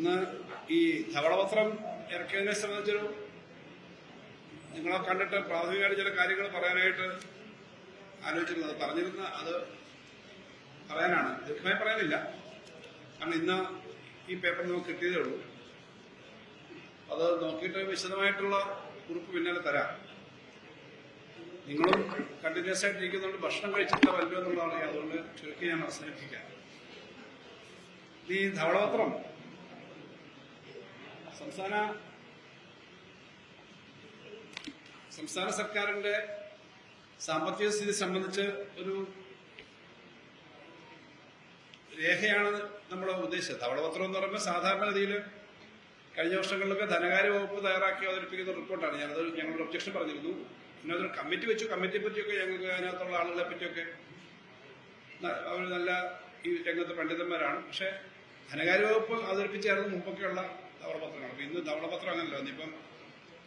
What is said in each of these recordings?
ഇന്ന് ഈ ധവളപത്രം ഇറക്കിയതിനെ സംബന്ധിച്ചൊരു നിങ്ങളെ കണ്ടിട്ട് പ്രാഥമികമായിട്ട് ചില കാര്യങ്ങൾ പറയാനായിട്ട് ആലോചിച്ചിരുന്നത് പറഞ്ഞിരുന്ന അത് പറയാനാണ്. ദീർഘമായി പറയാനില്ല, കാരണം ഇന്ന് ഈ പേപ്പർ നമുക്ക് കിട്ടിയതേ ഉള്ളൂ. അത് നോക്കിയിട്ട് വിശദമായിട്ടുള്ള കുറിപ്പ് പിന്നാലെ തരാം. നിങ്ങളും കണ്ടിന്യൂസ് ആയിട്ട് ഇരിക്കുന്നുണ്ട്, ഭക്ഷണം കഴിച്ചിട്ട് വല്ലോ എന്നുള്ളതാണ്. അതുകൊണ്ട് ചുരുക്കി ഞാൻ അവസാനിപ്പിക്കാം. ഈ ധവളപത്രം സംസ്ഥാന സർക്കാരിന്റെ സാമ്പത്തിക സ്ഥിതി സംബന്ധിച്ച് ഒരു രേഖയാണ് നമ്മൾ ഉദ്ദേശിച്ചത്. ധവളപത്രം എന്ന് പറയുമ്പോൾ സാധാരണഗതിയിൽ കഴിഞ്ഞ വർഷങ്ങളിലൊക്കെ ധനകാര്യ വകുപ്പ് തയ്യാറാക്കി അവതരിപ്പിക്കുന്ന റിപ്പോർട്ടാണ്. ഞങ്ങളൊരു ഒബ്ജക്ഷൻ പറഞ്ഞിരുന്നു. പിന്നെ അതൊരു കമ്മിറ്റി വെച്ചു. കമ്മിറ്റിയെ പറ്റിയൊക്കെ ഞങ്ങൾക്ക് അതിനകത്തുള്ള ആളുകളെ പറ്റിയൊക്കെ അവർ നല്ല ഈ രംഗത്ത് പണ്ഡിതന്മാരാണ്. പക്ഷെ ധനകാര്യ വകുപ്പ് അവതരിപ്പിച്ചായിരുന്നു മുമ്പൊക്കെയുള്ള ധവളപത്രങ്ങൾ. അപ്പൊ ഇന്ന് ധവളപത്രം അങ്ങനല്ലോ. ഇപ്പം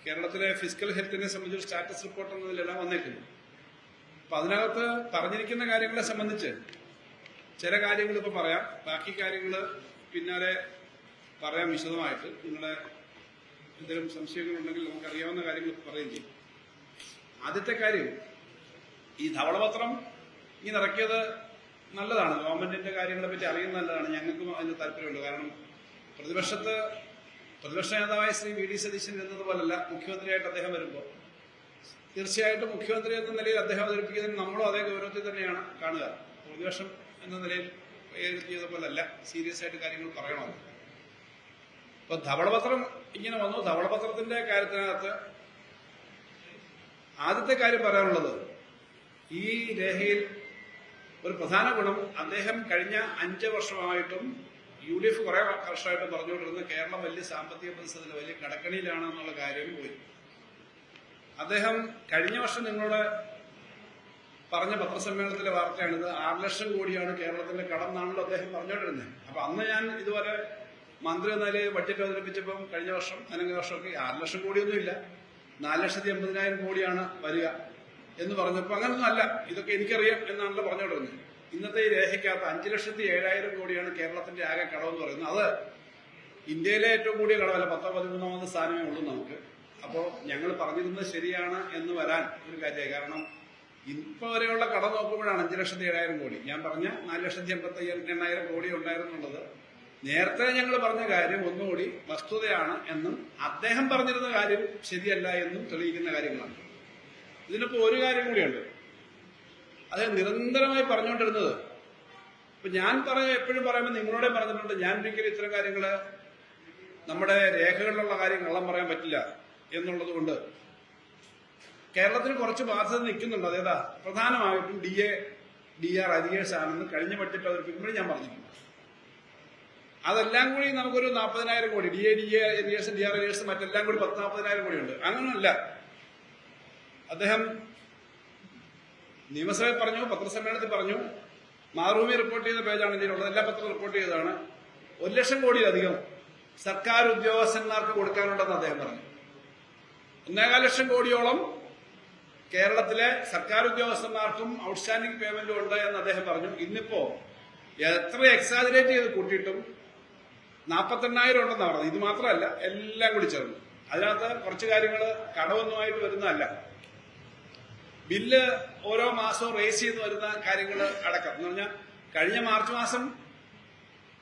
കേരളത്തിലെ ഫിസിക്കൽ ഹെൽത്തിനെ സംബന്ധിച്ച് സ്റ്റാറ്റസ് റിപ്പോർട്ട് എന്നതിലെല്ലാം വന്നേക്കുന്നു. അപ്പൊ അതിനകത്ത് പറഞ്ഞിരിക്കുന്ന കാര്യങ്ങളെ സംബന്ധിച്ച് ചില കാര്യങ്ങൾ ഇപ്പൊ പറയാം, ബാക്കി കാര്യങ്ങൾ പിന്നാലെ പറയാം വിശദമായിട്ട്. നിങ്ങളെ എന്തെങ്കിലും സംശയങ്ങളുണ്ടെങ്കിൽ നമുക്കറിയാവുന്ന കാര്യങ്ങൾ പറയുകയും ചെയ്യും. ആദ്യത്തെ കാര്യം, ഈ ധവളപത്രം ഇങ്ങനെ ഇറക്കിയത് നല്ലതാണ്. ഗവൺമെന്റിന്റെ കാര്യങ്ങളെ പറ്റി അറിയുന്നത് നല്ലതാണ്. ഞങ്ങൾക്കും അതിന് താല്പര്യമുണ്ട്. കാരണം പ്രതിപക്ഷ നേതാവായ ശ്രീ വി ഡി സതീശൻ എന്നതുപോലല്ല മുഖ്യമന്ത്രിയായിട്ട് അദ്ദേഹം വരുമ്പോൾ തീർച്ചയായിട്ടും മുഖ്യമന്ത്രി എന്ന നിലയിൽ അദ്ദേഹം അവതരിപ്പിക്കുന്നതിന് നമ്മളും അതേ ഗൗരവത്തിൽ തന്നെയാണ് കാണുക. പ്രതിപക്ഷം എന്ന നിലയിൽ ചെയ്ത പോലല്ല, സീരിയസ് ആയിട്ട് കാര്യങ്ങൾ പറയണമല്ലോ. അപ്പൊ ധവളപത്രം ഇങ്ങനെ വന്നു. ധവളപത്രത്തിന്റെ കാര്യത്തിനകത്ത് ആദ്യത്തെ കാര്യം പറയാനുള്ളത്, ഈ രേഖയിൽ ഒരു പ്രധാന ഗുണം, അദ്ദേഹം കഴിഞ്ഞ 5 വർഷമായിട്ടും UDF കുറെ വർഷമായിട്ടും പറഞ്ഞുകൊണ്ടിരുന്ന കേരളം വലിയ സാമ്പത്തിക പ്രതിസന്ധി, വലിയ കടക്കണിയിലാണ് എന്നുള്ള കാര്യം പോയി. അദ്ദേഹം കഴിഞ്ഞ വർഷം നിങ്ങളോട് പറഞ്ഞ പത്രസമ്മേളനത്തിലെ വാർത്തയാണിത്. 6 ലക്ഷം കോടിയാണ് കേരളത്തിന്റെ കടം എന്നാണല്ലോ അദ്ദേഹം പറഞ്ഞുകൊണ്ടിരുന്നത്. അപ്പൊ അന്ന് ഞാൻ ഇതുപോലെ മന്ത്രി എന്ന നിലയിൽ ബഡ്ജറ്റ് അവതരിപ്പിച്ചപ്പം കഴിഞ്ഞ വർഷം അനങ്ങ വർഷമൊക്കെ 6 ലക്ഷം കോടിയൊന്നുമില്ല, 4,80,000 കോടിയാണ് വരിക എന്ന് പറഞ്ഞപ്പോൾ അങ്ങനൊന്നും അല്ല, ഇതൊക്കെ എനിക്കറിയാം എന്നാണല്ലോ പറഞ്ഞുകൊണ്ടിരുന്നത്. ഇന്നത്തെ ഈ രേഖയ്ക്കകത്ത് 5,07,000 കോടിയാണ് കേരളത്തിന്റെ ആകെ കടമെന്ന് പറയുന്നത്. അത് ഇന്ത്യയിലെ ഏറ്റവും കൂടിയ കടമല്ല, 10-13ാമത് സ്ഥാനമേ ഉള്ളൂ നമുക്ക്. അപ്പോൾ ഞങ്ങൾ പറഞ്ഞിരുന്നത് ശരിയാണ് എന്ന് വരാൻ ഒരു കാര്യമായി. കാരണം ഇപ്പൊ വരെയുള്ള കടം നോക്കുമ്പോഴാണ് 5,07,000 കോടി. ഞാൻ പറഞ്ഞ 4,80,000 കോടി ഉണ്ടായിരുന്നുള്ളത് നേരത്തെ ഞങ്ങൾ പറഞ്ഞ കാര്യം ഒന്നുകൂടി വസ്തുതയാണ് എന്നും അദ്ദേഹം പറഞ്ഞിരുന്ന കാര്യം ശരിയല്ല എന്നും തെളിയിക്കുന്ന കാര്യങ്ങളാണ്. ഇതിനിപ്പോ ഒരു കാര്യം കൂടിയുണ്ട്, അദ്ദേഹം നിരന്തരമായി പറഞ്ഞുകൊണ്ടിരുന്നത്. ഇപ്പൊ ഞാൻ എപ്പോഴും പറയുമ്പോൾ നിങ്ങളോടെ പറഞ്ഞിട്ടുണ്ട്, ഞാൻ ഒരിക്കലും ഇത്തരം കാര്യങ്ങള് നമ്മുടെ രേഖകളിലുള്ള കാര്യം കള്ളം പറയാൻ പറ്റില്ല എന്നുള്ളത് കൊണ്ട് കേരളത്തിന് കുറച്ച് ബാധ്യത നിൽക്കുന്നുണ്ട്. അതേതാ? പ്രധാനമായിട്ടും DAR അരിയേഴ്സ് ആണെന്ന് കഴിഞ്ഞ ബഡ്ജറ്റ് അവതരിപ്പിക്കുമ്പോഴും ഞാൻ പറഞ്ഞിട്ടുണ്ട്. അതെല്ലാം കൂടി നമുക്കൊരു 40,000 കോടി, DA അരിയേഴ്സ്, DR അരിയേഴ്സ് മറ്റെല്ലാം കൂടി 10-40,000 കോടിയുണ്ട്. അങ്ങനെയല്ല. അദ്ദേഹം നിയമസഭയിൽ പറഞ്ഞു, പത്രസമ്മേളനത്തിൽ പറഞ്ഞു, മാതൃഭൂമി റിപ്പോർട്ട് ചെയ്ത പേജാണ് ഇതിലുള്ളത്, എല്ലാ പത്രവും റിപ്പോർട്ട് ചെയ്തതാണ്. 1 ലക്ഷം കോടിയിലധികം സർക്കാർ ഉദ്യോഗസ്ഥന്മാർക്ക് കൊടുക്കാനുണ്ടെന്ന് അദ്ദേഹം പറഞ്ഞു. 1.25 ലക്ഷം കോടിയോളം കേരളത്തിലെ സർക്കാർ ഉദ്യോഗസ്ഥന്മാർക്കും ഔട്ട്സ്റ്റാൻഡിംഗ് പേയ്മെന്റും ഉണ്ട് എന്ന് അദ്ദേഹം പറഞ്ഞു. ഇന്നിപ്പോ എത്ര എക്സാജറേറ്റ് ചെയ്ത് കൂട്ടിയിട്ടും 48,000 ഉണ്ടെന്നാണ് പറഞ്ഞത്. ഇത് മാത്രമല്ല, എല്ലാം കൂടി ചേർന്നു. അതിനകത്ത് കുറച്ച് കാര്യങ്ങൾ കടമൊന്നുമായിട്ട് വരുന്നതല്ല, ബില്ല് ഓരോ മാസവും റേസ് ചെയ്ത് വരുന്ന കാര്യങ്ങൾ അടക്കം. എന്ന് പറഞ്ഞാൽ കഴിഞ്ഞ മാർച്ച് മാസം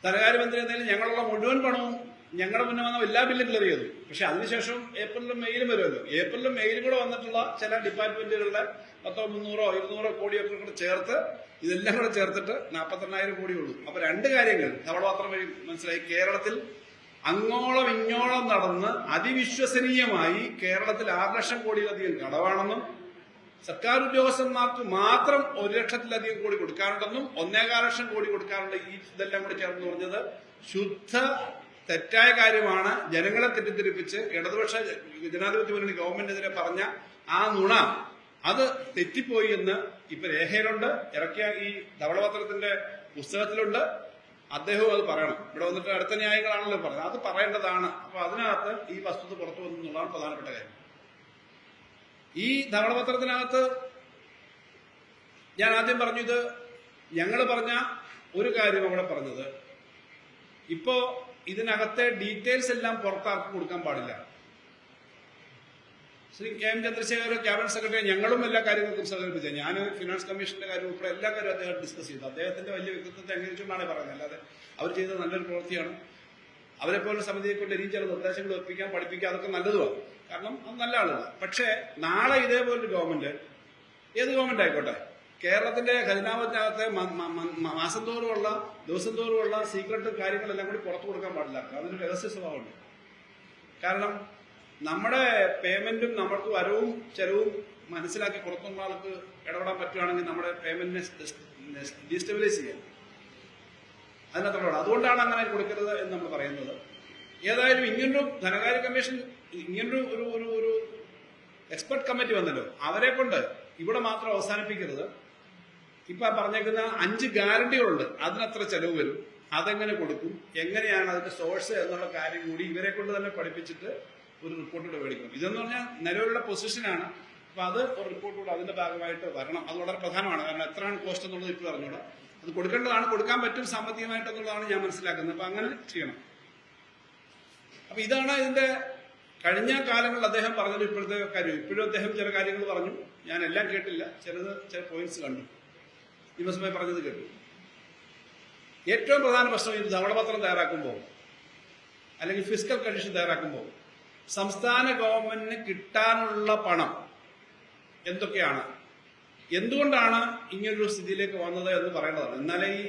ധനകാര്യമന്ത്രി എന്നതിൽ ഞങ്ങളുള്ള മുഴുവൻ പണവും ഞങ്ങളുടെ മുന്നേ വന്ന എല്ലാ ബില്ലും ക്ലിയർ ചെയ്തു. പക്ഷെ അതിനുശേഷം ഏപ്രിലും മെയിലും വരുമല്ലോ. ഏപ്രിലും മെയിലും കൂടെ വന്നിട്ടുള്ള ചില ഡിപ്പാർട്ട്മെന്റുകളുടെ 100-300-200 കോടിയൊക്കെ കൂടെ ചേർത്ത് ഇതെല്ലാം കൂടെ ചേർത്തിട്ട് 48,000 കോടിയുള്ളൂ. അപ്പൊ 2 കാര്യങ്ങൾ ധവളപത്രം വഴി മനസ്സിലായി. കേരളത്തിൽ അങ്ങോളം ഇങ്ങോളം നടന്ന് അതിവിശ്വസനീയമായി കേരളത്തിൽ 6 ലക്ഷം കോടിയിലധികം കടവാണെന്നും സർക്കാർ ഉദ്യോഗസ്ഥന്മാർക്ക് മാത്രം 1 ലക്ഷത്തിലധികം കോടി കൊടുക്കാറുണ്ടെന്നും 1.25 ലക്ഷം കോടി കൊടുക്കാറുണ്ട്. ഇതെല്ലാം കൂടി ചേർന്ന് പറഞ്ഞത് ശുദ്ധ തെറ്റായ കാര്യമാണ്. ജനങ്ങളെ തെറ്റിദ്ധരിപ്പിച്ച് ഇടതുപക്ഷ ജനാധിപത്യ മുന്നണി ഗവൺമെന്റിനെതിരെ പറഞ്ഞ ആ നുണ അത് തെറ്റിപ്പോയി എന്ന് ഇപ്പൊ രേഖയിലുണ്ട്. ഇറക്കിയ ഈ ധവളപത്രത്തിന്റെ പുസ്തകത്തിലുണ്ട്. അദ്ദേഹവും അത് പറയണം. ഇവിടെ വന്നിട്ട് അടുത്ത ന്യായങ്ങളാണല്ലോ പറഞ്ഞത്, അത് പറയേണ്ടതാണ്. അപ്പൊ അതിനകത്ത് ഈ വസ്തുത പുറത്തു വന്നു എന്നുള്ളതാണ് പ്രധാനപ്പെട്ട കാര്യം. ഈ ധവളപത്രത്തിനകത്ത് ഞാൻ ആദ്യം പറഞ്ഞു, ഇത് ഞങ്ങൾ പറഞ്ഞ ഒരു കാര്യം അവിടെ പറഞ്ഞത്, ഇപ്പോ ഇതിനകത്തെ ഡീറ്റെയിൽസ് എല്ലാം പുറത്താർക്ക് കൊടുക്കാൻ പാടില്ല. Shri K M Chandrashekhar cabinet secretary ഞങ്ങളും എല്ലാ കാര്യങ്ങൾക്കും സഹകരിപ്പിച്ചത്. ഞാൻ ഫിനാൻസ് കമ്മീഷന്റെ കാര്യം ഉൾപ്പെടെ എല്ലാ കാര്യവും അദ്ദേഹം ഡിസ്കസ് ചെയ്തു. അദ്ദേഹത്തിന്റെ വലിയ വ്യക്തിത്വത്തെ അംഗീകരിച്ചുകൊണ്ടാണ് പറയുന്നത്. അല്ലാതെ അവർ ചെയ്തത് നല്ലൊരു പ്രവൃത്തിയാണ്. അവരെ പോലെ സമിതിയെ കൊണ്ട് ഇനിയും ചില നിർദ്ദേശങ്ങൾ ഒപ്പിക്കാൻ പഠിപ്പിക്കുക അതൊക്കെ നല്ലതുമാണ്. കാരണം അത് നല്ല ആളുകളാണ്. പക്ഷേ നാളെ ഇതേപോലൊരു ഗവൺമെന്റ്, ഏത് ഗവൺമെന്റ് ആയിക്കോട്ടെ, കേരളത്തിന്റെ ഖജനാവിനകത്തെ മാസം തോറുമുള്ള ദിവസം തോറുമുള്ള സീക്രട്ട് കാര്യങ്ങളെല്ലാം കൂടി പുറത്തു കൊടുക്കാൻ പാടില്ല. അതിന് രഹസ്യ സ്വഭാവമുണ്ട്. കാരണം നമ്മുടെ പേയ്മെന്റും നമ്മൾക്ക് വരവും ചെലവും മനസ്സിലാക്കി പുറത്തുള്ള ആൾക്ക് ഇടപെടാൻ പറ്റുകയാണെങ്കിൽ നമ്മുടെ പേയ്മെന്റിനെ ഡീസ്റ്റെബിലൈസ് ചെയ്യാം. അതിനകത്തുള്ള അതുകൊണ്ടാണ് അങ്ങനെ കൊടുക്കരുത് എന്ന് നമ്മൾ പറയുന്നത്. ഏതായാലും ഇങ്ങനൊരു ധനകാര്യ കമ്മീഷൻ, ഇങ്ങനൊരു ഒരു എക്സ്പെർട്ട് കമ്മിറ്റി വന്നല്ലോ, അവരെ കൊണ്ട് ഇവിടെ മാത്രം അവസാനിപ്പിക്കരുത്. ഇപ്പൊ പറഞ്ഞേക്കുന്ന 5 ഗ്യാരണ്ടികളുണ്ട്. അതിനത്ര ചെലവ് വരും, അതെങ്ങനെ കൊടുക്കും, എങ്ങനെയാണ് അതിന്റെ സോഴ്സ് എന്നുള്ള കാര്യം കൂടി ഇവരെ കൊണ്ട് തന്നെ പഠിപ്പിച്ചിട്ട് ഒരു റിപ്പോർട്ട് കൂടെ മേടിക്കണം. ഇതെന്ന് പറഞ്ഞാൽ നിലവിലുള്ള പൊസിഷനാണ്. അപ്പൊ അത് ഒരു റിപ്പോർട്ട് കൂടെ അതിന്റെ ഭാഗമായിട്ട് വരണം. അത് വളരെ പ്രധാനമാണ്. കാരണം എത്രയാണ് കോസ്റ്റ് എന്നുള്ളത് ഇപ്പോൾ അറിഞ്ഞൂടാ. അത് കൊടുക്കേണ്ടതാണ്, കൊടുക്കാൻ പറ്റും സാമ്പത്തികമായിട്ടെന്നുള്ളതാണ് ഞാൻ മനസ്സിലാക്കുന്നത്. അപ്പൊ അങ്ങനെ ചെയ്യണം. അപ്പൊ ഇതാണ് ഇതിന്റെ കഴിഞ്ഞ കാലങ്ങളിൽ അദ്ദേഹം പറഞ്ഞത്. ഇപ്പോഴത്തെ കാര്യം ഇപ്പോഴും അദ്ദേഹം ചില കാര്യങ്ങൾ പറഞ്ഞു. ഞാൻ എല്ലാം കേട്ടില്ല, ചില പോയിന്റ്സ് കണ്ടു. നിയമസഭയിൽ പറഞ്ഞത് കേട്ടു. ഏറ്റവും പ്രധാന പ്രശ്നം ഇത് ധവളപത്രം തയ്യാറാക്കുമ്പോൾ അല്ലെങ്കിൽ ഫിസിക്കൽ കണ്ടീഷൻ തയ്യാറാക്കുമ്പോൾ സംസ്ഥാന ഗവൺമെന്റിന് കിട്ടാനുള്ള പണം എന്തൊക്കെയാണ്, എന്തുകൊണ്ടാണ് ഇങ്ങനൊരു സ്ഥിതിയിലേക്ക് വന്നത് എന്ന് പറയേണ്ടതാണ്. എന്നാലേ ഈ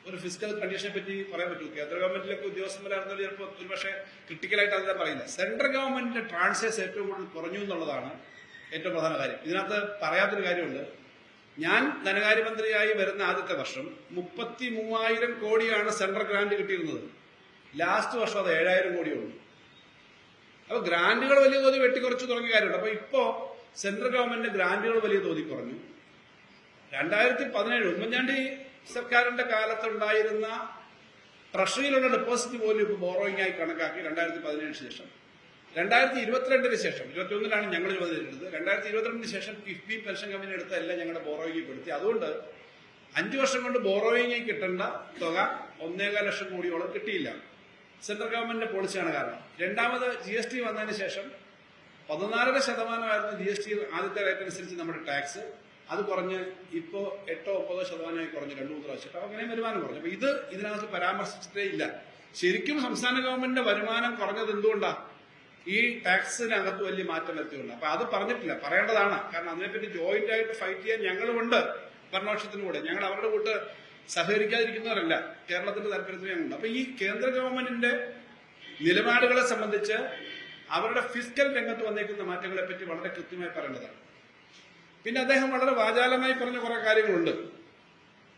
ഒരു ഫിസിക്കൽ കണ്ടീഷനെ പറ്റി പറയാൻ പറ്റൂ. കേന്ദ്ര ഗവൺമെന്റിലേക്ക് ഉദ്യോഗസ്ഥന്മാരായിരുന്നാലും ചിലപ്പോൾ ഒരുപക്ഷെ ക്രിട്ടിക്കലായിട്ട് അതിനെ പറയില്ല. സെൻട്രൽ ഗവൺമെന്റിന്റെ ട്രാൻസ്ഫേഴ്സ് ഏറ്റവും കൂടുതൽ കുറഞ്ഞു എന്നുള്ളതാണ് ഏറ്റവും പ്രധാന കാര്യം. ഇതിനകത്ത് പറയാത്തൊരു കാര്യമുണ്ട്. ഞാൻ ധനകാര്യമന്ത്രിയായി വരുന്ന ആദ്യത്തെ വർഷം 33,000 കോടിയാണ് സെൻട്രൽ ഗ്രാന്റ് കിട്ടിയിരുന്നത്. ലാസ്റ്റ് വർഷം അത് 7,000 കോടിയുള്ളൂ. അപ്പൊ ഗ്രാന്റുകൾ വലിയ തോതി വെട്ടിക്കുറച്ച് തുടങ്ങിയ കാര്യമുണ്ട്. അപ്പൊ ഇപ്പോ സെൻട്രൽ ഗവൺമെന്റിന്റെ ഗ്രാന്റുകൾ വലിയ തോതി കുറഞ്ഞു. 2017 ഉമ്മൻചാണ്ടി സർക്കാരിന്റെ കാലത്തുണ്ടായിരുന്ന ട്രഷറിയിലുള്ള ഡെപ്പോസിറ്റ് പോലും ഇപ്പൊ ബോറോയിങ് ആയി കണക്കാക്കി 2017 ശേഷം. 2022 ശേഷം 21 ഞങ്ങൾ ചുമതലയെടുത്തത്. 2022 ശേഷം കിഫ്ബി പെൻഷൻ കമ്പനി എടുത്ത എല്ലാം ഞങ്ങളുടെ ബോറോയിങ് പെടുത്തി. അതുകൊണ്ട് 5 വർഷം കൊണ്ട് ബോറോയിങ് കിട്ടേണ്ട തുക 1.25 ലക്ഷം കോടിയോളം കിട്ടിയില്ല. സെൻട്രൽ ഗവൺമെന്റിന്റെ പോളിസിയാണ് കാരണം. രണ്ടാമത് GST വന്നതിന് ശേഷം 14% GST ആദ്യത്തെ റേറ്റ് അനുസരിച്ച് നമ്മുടെ ടാക്സ്. അത് കുറഞ്ഞ് ഇപ്പോ 8-9% കുറഞ്ഞ് 2-3 പ്രാവശ്യം. അപ്പൊ അങ്ങനെ വരുമാനം കുറഞ്ഞു. അപ്പൊ ഇത് ഇതിനകത്ത് പരാമർശിച്ചിട്ടേ ഇല്ല. ശരിക്കും സംസ്ഥാന ഗവൺമെന്റിന്റെ വരുമാനം കുറഞ്ഞത് എന്തുകൊണ്ടാണ്? ഈ ടാക്സിനകത്ത് വലിയ മാറ്റം വരുത്തിയുണ്ട്. അപ്പൊ അത് പറഞ്ഞിട്ടില്ല, പറയേണ്ടതാണ്. കാരണം അതിനെപ്പറ്റി ജോയിന്റ് ആയിട്ട് ഫൈറ്റ് ചെയ്യാൻ ഞങ്ങളുമുണ്ട് ഭരണപക്ഷത്തിന് കൂടെ. ഞങ്ങൾ അവരുടെ കൂട്ട് സഹകരിക്കാതിരിക്കുന്നവരല്ല. കേരളത്തിന്റെ താല്പര്യത്തിന് ഞങ്ങളുണ്ട്. അപ്പൊ ഈ കേന്ദ്ര ഗവൺമെന്റിന്റെ നിലപാടുകളെ സംബന്ധിച്ച് അവരുടെ ഫിസിക്കൽ രംഗത്ത് വന്നേക്കുന്ന മാറ്റങ്ങളെ പറ്റി വളരെ കൃത്യമായി പറയേണ്ടതാണ്. പിന്നെ അദ്ദേഹം വളരെ വാചാലമായി പറഞ്ഞ കുറെ കാര്യങ്ങളുണ്ട്.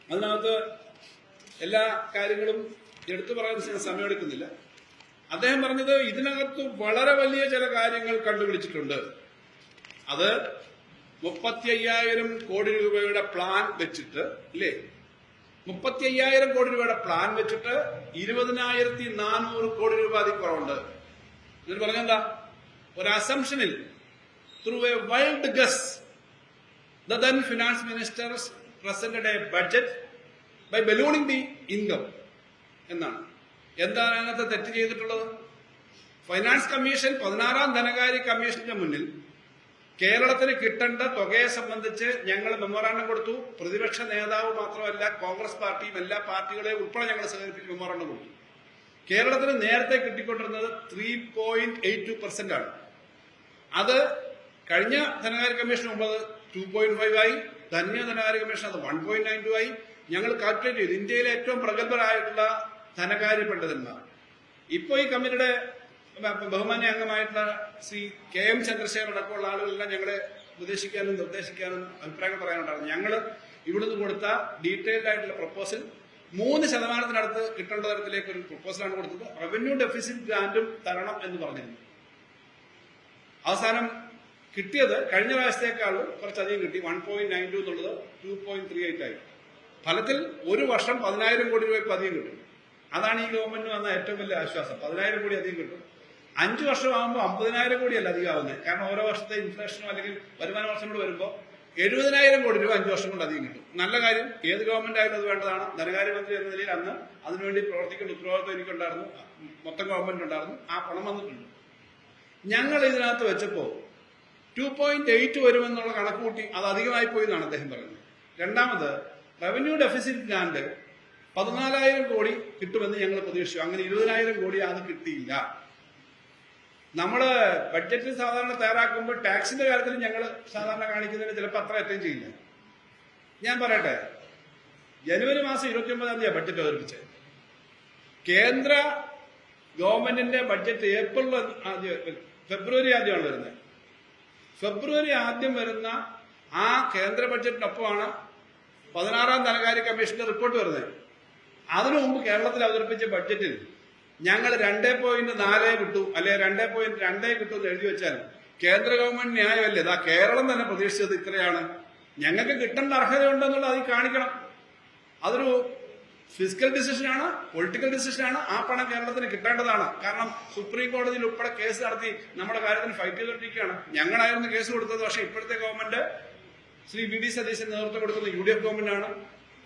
അതിനകത്ത് എല്ലാ കാര്യങ്ങളും എടുത്തു പറയാൻ സമയമെടുക്കുന്നില്ല. അദ്ദേഹം പറഞ്ഞത് ഇതിനകത്ത് വളരെ വലിയ ചില കാര്യങ്ങൾ കണ്ടുപിടിച്ചിട്ടുണ്ട്. അത് 35,000 കോടി രൂപയുടെ പ്ലാൻ വെച്ചിട്ട്, ഇല്ലേ, 35,000 കോടി രൂപയുടെ പ്ലാൻ വെച്ചിട്ട് 20,400 കോടി രൂപ അതിൽ കുറവുണ്ട്. എന്നിട്ട് പറഞ്ഞെന്താ, ഒരു അസംഷനിൽ through a wild guess the then finance minister presented a budget by ballooning the income എന്നാണ്. എന്താണ് അതിനകത്ത് തെറ്റ് ചെയ്തിട്ടുള്ളത്? ഫൈനാൻസ് കമ്മീഷൻ 16ാം ധനകാര്യ കമ്മീഷന്റെ മുന്നിൽ കേരളത്തിന് കിട്ടേണ്ട തുകയെ സംബന്ധിച്ച് ഞങ്ങൾ മെമ്മോറാണ്ടം കൊടുത്തു. പ്രതിപക്ഷ നേതാവ് മാത്രമല്ല, കോൺഗ്രസ് പാർട്ടിയും എല്ലാ പാർട്ടികളെയും ഉൾപ്പെടെ ഞങ്ങൾ സഹകരിപ്പിച്ച് മെമ്മോറാണ്ടം കൊടുത്തു. കേരളത്തിന് നേരത്തെ കിട്ടിക്കൊണ്ടിരുന്നത് 3.82% ആണ്. അത് കഴിഞ്ഞ ധനകാര്യ കമ്മീഷൻ മുമ്പ് 2.5 ആയി. ധന്യ ധനകാര്യ കമ്മീഷൻ അത് 1.92 ആയി. ഞങ്ങൾ കാൽക്കുലേറ്റ് ചെയ്തു. ഇന്ത്യയിലെ ഏറ്റവും പ്രഗത്ഭരായിട്ടുള്ള ധനകാര്യ പണ്ഡിതന്മാർ, ഇപ്പോൾ ഈ കമ്മിറ്റിയുടെ ബഹുമാന്യ അംഗമായിട്ടുള്ള ശ്രീ KM ചന്ദ്രശേഖർ അടക്കമുള്ള ആളുകളെല്ലാം ഞങ്ങളെ ഉപദേശിക്കാനും നിർദ്ദേശിക്കാനും അഭിപ്രായങ്ങൾ പറയാനുണ്ടായിരുന്നു. ഞങ്ങൾ ഇവിടുന്ന് കൊടുത്ത ഡീറ്റെയിൽഡ് ആയിട്ടുള്ള പ്രപ്പോസൽ 3% കിട്ടേണ്ട തരത്തിലേക്ക് ഒരു പ്രപ്പോസലാണ് കൊടുത്തത്. റവന്യൂ ഡെഫിസിറ്റ് ഗ്രാന്റും തരണം എന്ന് പറഞ്ഞിരുന്നു. അവസാനം കിട്ടിയത് കഴിഞ്ഞ പ്രാവശ്യത്തേക്കാളും കുറച്ചധികം കിട്ടി. 1.92 എന്നുള്ളത് 2.38 ആയി. ഫലത്തിൽ ഒരു വർഷം 10,000 കോടി രൂപ അധികം കിട്ടും. അതാണ് ഈ ഗവൺമെന്റിന് വന്ന ഏറ്റവും വലിയ ആശ്വാസം. 10,000 കോടി അധികം കിട്ടും. 5 വർഷമാകുമ്പോൾ 50,000 കോടിയല്ല അധികമാവുന്നത്. കാരണം ഓരോ വർഷത്തെ ഇൻഫ്ലേഷനോ അല്ലെങ്കിൽ വരുമാന വർഷങ്ങൾ വരുമ്പോൾ 70,000 കോടി രൂപ 5 വർഷം കൊണ്ട് അധികം കിട്ടും. നല്ല കാര്യം. ഏത് ഗവൺമെന്റ് ആയാലും അത് വേണ്ടതാണ്. ധനകാര്യമന്ത്രി എന്ന നിലയിൽ അന്ന് അതിനുവേണ്ടി പ്രവർത്തിക്കേണ്ട ഉത്തരവാദിത്വം എനിക്കുണ്ടായിരുന്നു, മൊത്തം ഗവൺമെന്റ് ഉണ്ടായിരുന്നു. ആ പണം വന്നിട്ടുണ്ട്. ഞങ്ങൾ ഇതിനകത്ത് വെച്ചപ്പോ 2.8 വരുമെന്നുള്ള കണക്ക് കൂട്ടി അത് അധികമായി പോയി എന്നാണ് അദ്ദേഹം പറയുന്നത്. രണ്ടാമത്, റവന്യൂ ഡെഫിസിറ്റ് ഗ്രാന്റ് 14,000 കോടി കിട്ടുമെന്ന് ഞങ്ങൾ പ്രതീക്ഷിച്ചു. അങ്ങനെ 20,000 കോടി അത് കിട്ടിയില്ല. നമ്മള് ബഡ്ജറ്റ് സാധാരണ തയ്യാറാക്കുമ്പോൾ ടാക്സിന്റെ കാര്യത്തിൽ ഞങ്ങൾ സാധാരണ കാണിക്കുന്നതിന് ചിലപ്പോൾ അത്ര അറ്റൻഡ് ചെയ്യില്ല. ഞാൻ പറയട്ടെ, ജനുവരി മാസം 29-ാം തീയതി ബഡ്ജറ്റ് അവതരിപ്പിച്ചത്. കേന്ദ്ര ഗവൺമെന്റിന്റെ ബഡ്ജറ്റ് ഫെബ്രുവരി ആദ്യമാണ് വരുന്നത്. ഫെബ്രുവരി ആദ്യം വരുന്ന ആ കേന്ദ്ര ബഡ്ജറ്റിനൊപ്പമാണ് 16-ാം ധനകാര്യ കമ്മീഷന്റെ റിപ്പോർട്ട് വരുന്നത്. അതിനു മുമ്പ് കേരളത്തിൽ അവതരിപ്പിച്ച ബഡ്ജറ്റിൽ ഞങ്ങൾ 2.4 കിട്ടൂ, അല്ലെ 2.2 കിട്ടൂ എന്ന് എഴുതി വെച്ചാൽ കേന്ദ്ര ഗവൺമെന്റ് ന്യായമല്ലേ? ഇതാ കേരളം തന്നെ പ്രതീക്ഷിച്ചത് ഇത്രയാണ്. ഞങ്ങൾക്ക് കിട്ടേണ്ട അർഹതയുണ്ടെന്നുള്ളത് അതിൽ കാണിക്കണം. അതൊരു ഫിസിക്കൽ ഡിസിഷനാണ്, പൊളിറ്റിക്കൽ ഡിസിഷനാണ്. ആ പണം കേരളത്തിന് കിട്ടേണ്ടതാണ്. കാരണം സുപ്രീം കോടതിയിൽ ഉൾപ്പെടെ കേസ് നടത്തി നമ്മുടെ കാര്യത്തിന് ഫൈറ്റ് ചെയ്തുകൊണ്ടിരിക്കുകയാണ്. ഞങ്ങളായിരുന്നു കേസ് കൊടുത്തത്. പക്ഷേ ഇപ്പോഴത്തെ government Shri V D Satheesan നേതൃത്വം കൊടുക്കുന്ന UDF ഗവൺമെന്റാണ്.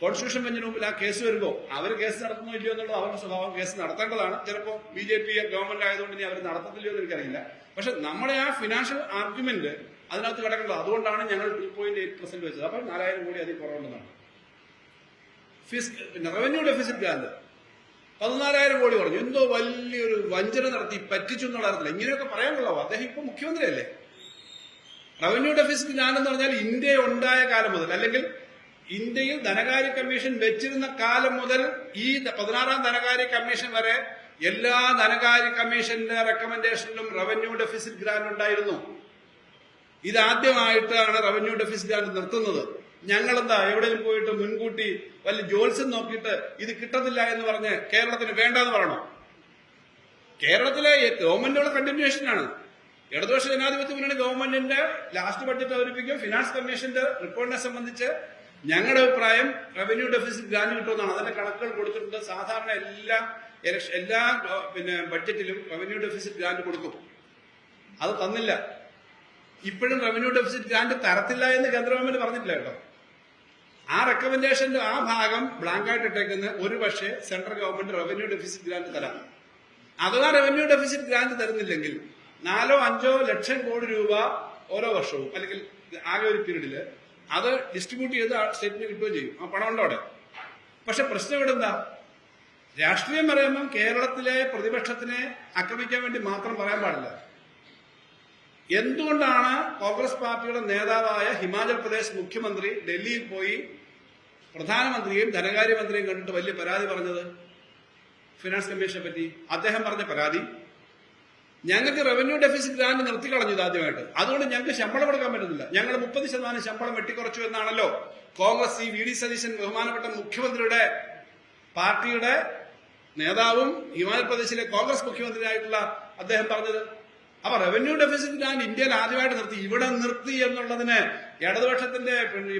കോൺസ്റ്റിറ്റ്യൂഷൻ ബെഞ്ചിന് മുമ്പിൽ ആ കേസ് വരുമ്പോൾ അവർ കേസ് നടത്തുന്നോ ഇല്ലയോ എന്നുള്ളത് അവരുടെ സ്വഭാവം. കേസ് നടത്തേണ്ടതാണ്. ചിലപ്പോൾ BJP ഗവൺമെന്റ് ആയതുകൊണ്ട് ഇനി അവർ നടത്തത്തില്ലയോ എന്ന് എനിക്കറിയില്ല. പക്ഷെ നമ്മുടെ ആ ഫിനാൻഷ്യൽ ആർഗ്യുമെന്റ് അതിനകത്ത് കിടക്കേണ്ടത്. അതുകൊണ്ടാണ് ഞങ്ങൾ 2.8% വെച്ചത്. അപ്പോൾ 4,000 കോടി അതിൽ കുറവുണ്ടെന്നാണ്. പിന്നെ റവന്യൂ ഡെഫിസിറ്റ് ഗ്രാന്റ് 14,000 കോടി പറഞ്ഞു. എന്തോ വലിയൊരു വഞ്ചന നടത്തി പറ്റിച്ചു എന്നുള്ള അർത്ഥത്തില്ല. ഇങ്ങനെയൊക്കെ പറയാൻ കൊള്ളാവോ? അദ്ദേഹം ഇപ്പൊ മുഖ്യമന്ത്രിയല്ലേ? റവന്യൂ ഡെഫിസിറ്റ് ഗ്രാന്റ് എന്ന് പറഞ്ഞാൽ ഇന്ത്യ ഉണ്ടായ കാലം മുതൽ, അല്ലെങ്കിൽ ഇന്ത്യയിൽ ധനകാര്യ കമ്മീഷൻ വെച്ചിരുന്ന കാലം മുതൽ ഈ 16-ാം ധനകാര്യ കമ്മീഷൻ വരെ എല്ലാ ധനകാര്യ കമ്മീഷന്റെ റെക്കമെൻഡേഷനിലും റവന്യൂ ഡെഫിസിറ്റ് ഗ്രാന്റ് ഉണ്ടായിരുന്നു. ഇതാദ്യമായിട്ടാണ് റവന്യൂ ഡെഫിസിറ്റ് ഗ്രാന്റ് നിർത്തുന്നത്. ഞങ്ങളെന്താ എവിടെയും പോയിട്ട് മുൻകൂട്ടി വല്ല ജോത്സ്യം നോക്കിയിട്ട് ഇത് കിട്ടത്തില്ല എന്ന് പറഞ്ഞ് കേരളത്തിന് വേണ്ടെന്ന് പറയണോ? കേരളത്തിലെ ഗവൺമെന്റുകളുടെ കണ്ടിന്യൂഷനാണ്. ഇടതുപക്ഷ ജനാധിപത്യ മുന്നണി ഗവൺമെന്റിന്റെ ലാസ്റ്റ് ബഡ്ജറ്റ് അവതരിപ്പിക്കും. ഫിനാൻസ് കമ്മീഷന്റെ റിപ്പോർട്ടിനെ സംബന്ധിച്ച് ഞങ്ങളുടെ അഭിപ്രായം റവന്യൂ ഡെഫിസിറ്റ് ഗ്രാന്റ് കിട്ടുമെന്നാണ്. അതിന്റെ കണക്കുകൾ കൊടുത്തിട്ടുണ്ട്. സാധാരണ എല്ലാ ബഡ്ജറ്റിലും റവന്യൂ ഡെഫിസിറ്റ് ഗ്രാന്റ് കൊടുക്കും. അത് തന്നില്ല. ഇപ്പോഴും റവന്യൂ ഡെഫിസിറ്റ് ഗ്രാന്റ് തരത്തില്ല എന്ന് കേന്ദ്ര ഗവൺമെന്റ് പറഞ്ഞിട്ടില്ല കേട്ടോ. ആ റെക്കമെൻഡേഷന്റെ ആ ഭാഗം ബ്ലാങ്കായിട്ട് ഇട്ടേക്കുന്ന ഒരു പക്ഷേ central government revenue deficit grant തരാം. അഥവാ റവന്യൂ ഡെഫിസിറ്റ് ഗ്രാന്റ് തരുന്നില്ലെങ്കിൽ 4-5 ലക്ഷം കോടി രൂപ ഓരോ വർഷവും, അല്ലെങ്കിൽ ആകെ ഒരു പീരീഡില് അത് ഡിസ്ട്രിബ്യൂട്ട് ചെയ്ത് സ്റ്റേറ്റിന് കിട്ടുകയും ചെയ്യും. ആ പണം ഉണ്ടോ അവിടെ? പക്ഷെ പ്രശ്നം ഇവിടെ എന്താ? രാഷ്ട്രീയം പറയുമ്പം കേരളത്തിലെ പ്രതിപക്ഷത്തിനെ ആക്രമിക്കാൻ വേണ്ടി മാത്രം പറയാൻ പാടില്ല. എന്തുകൊണ്ടാണ് കോൺഗ്രസ് പാർട്ടിയുടെ നേതാവായ ഹിമാചൽ പ്രദേശ് മുഖ്യമന്ത്രി ഡൽഹിയിൽ പോയി പ്രധാനമന്ത്രിയെയും ധനകാര്യമന്ത്രിയെയും കണ്ടിട്ട് വലിയ പരാതി പറഞ്ഞത് ഫിനാൻസ് കമ്മീഷനെ പറ്റി? അദ്ദേഹം പറഞ്ഞ പരാതി, ഞങ്ങൾക്ക് റവന്യൂ ഡെഫിസിറ്റ് ഗ്രാന്റ് നിർത്തിക്കളഞ്ഞു ആദ്യമായിട്ട്, അതുകൊണ്ട് ഞങ്ങൾക്ക് ശമ്പളം കൊടുക്കാൻ പറ്റുന്നില്ല. ഞങ്ങൾ 30% ശമ്പളം വെട്ടിക്കുറച്ചു എന്നാണല്ലോ കോൺഗ്രസ് ഈ VD സതീശൻ ബഹുമാനപ്പെട്ട മുഖ്യമന്ത്രിയുടെ പാർട്ടിയുടെ നേതാവും ഹിമാചൽ പ്രദേശിലെ കോൺഗ്രസ് മുഖ്യമന്ത്രിയായിട്ടുള്ള അദ്ദേഹം പറഞ്ഞത്. അപ്പൊ റവന്യൂ ഡെഫിസിറ്റ് ഗ്രാന്റ് ഇന്ത്യയിൽ ആദ്യമായിട്ട് നിർത്തി. ഇവിടെ നിർത്തി എന്നുള്ളതിന് ഇടതുപക്ഷത്തിന്റെ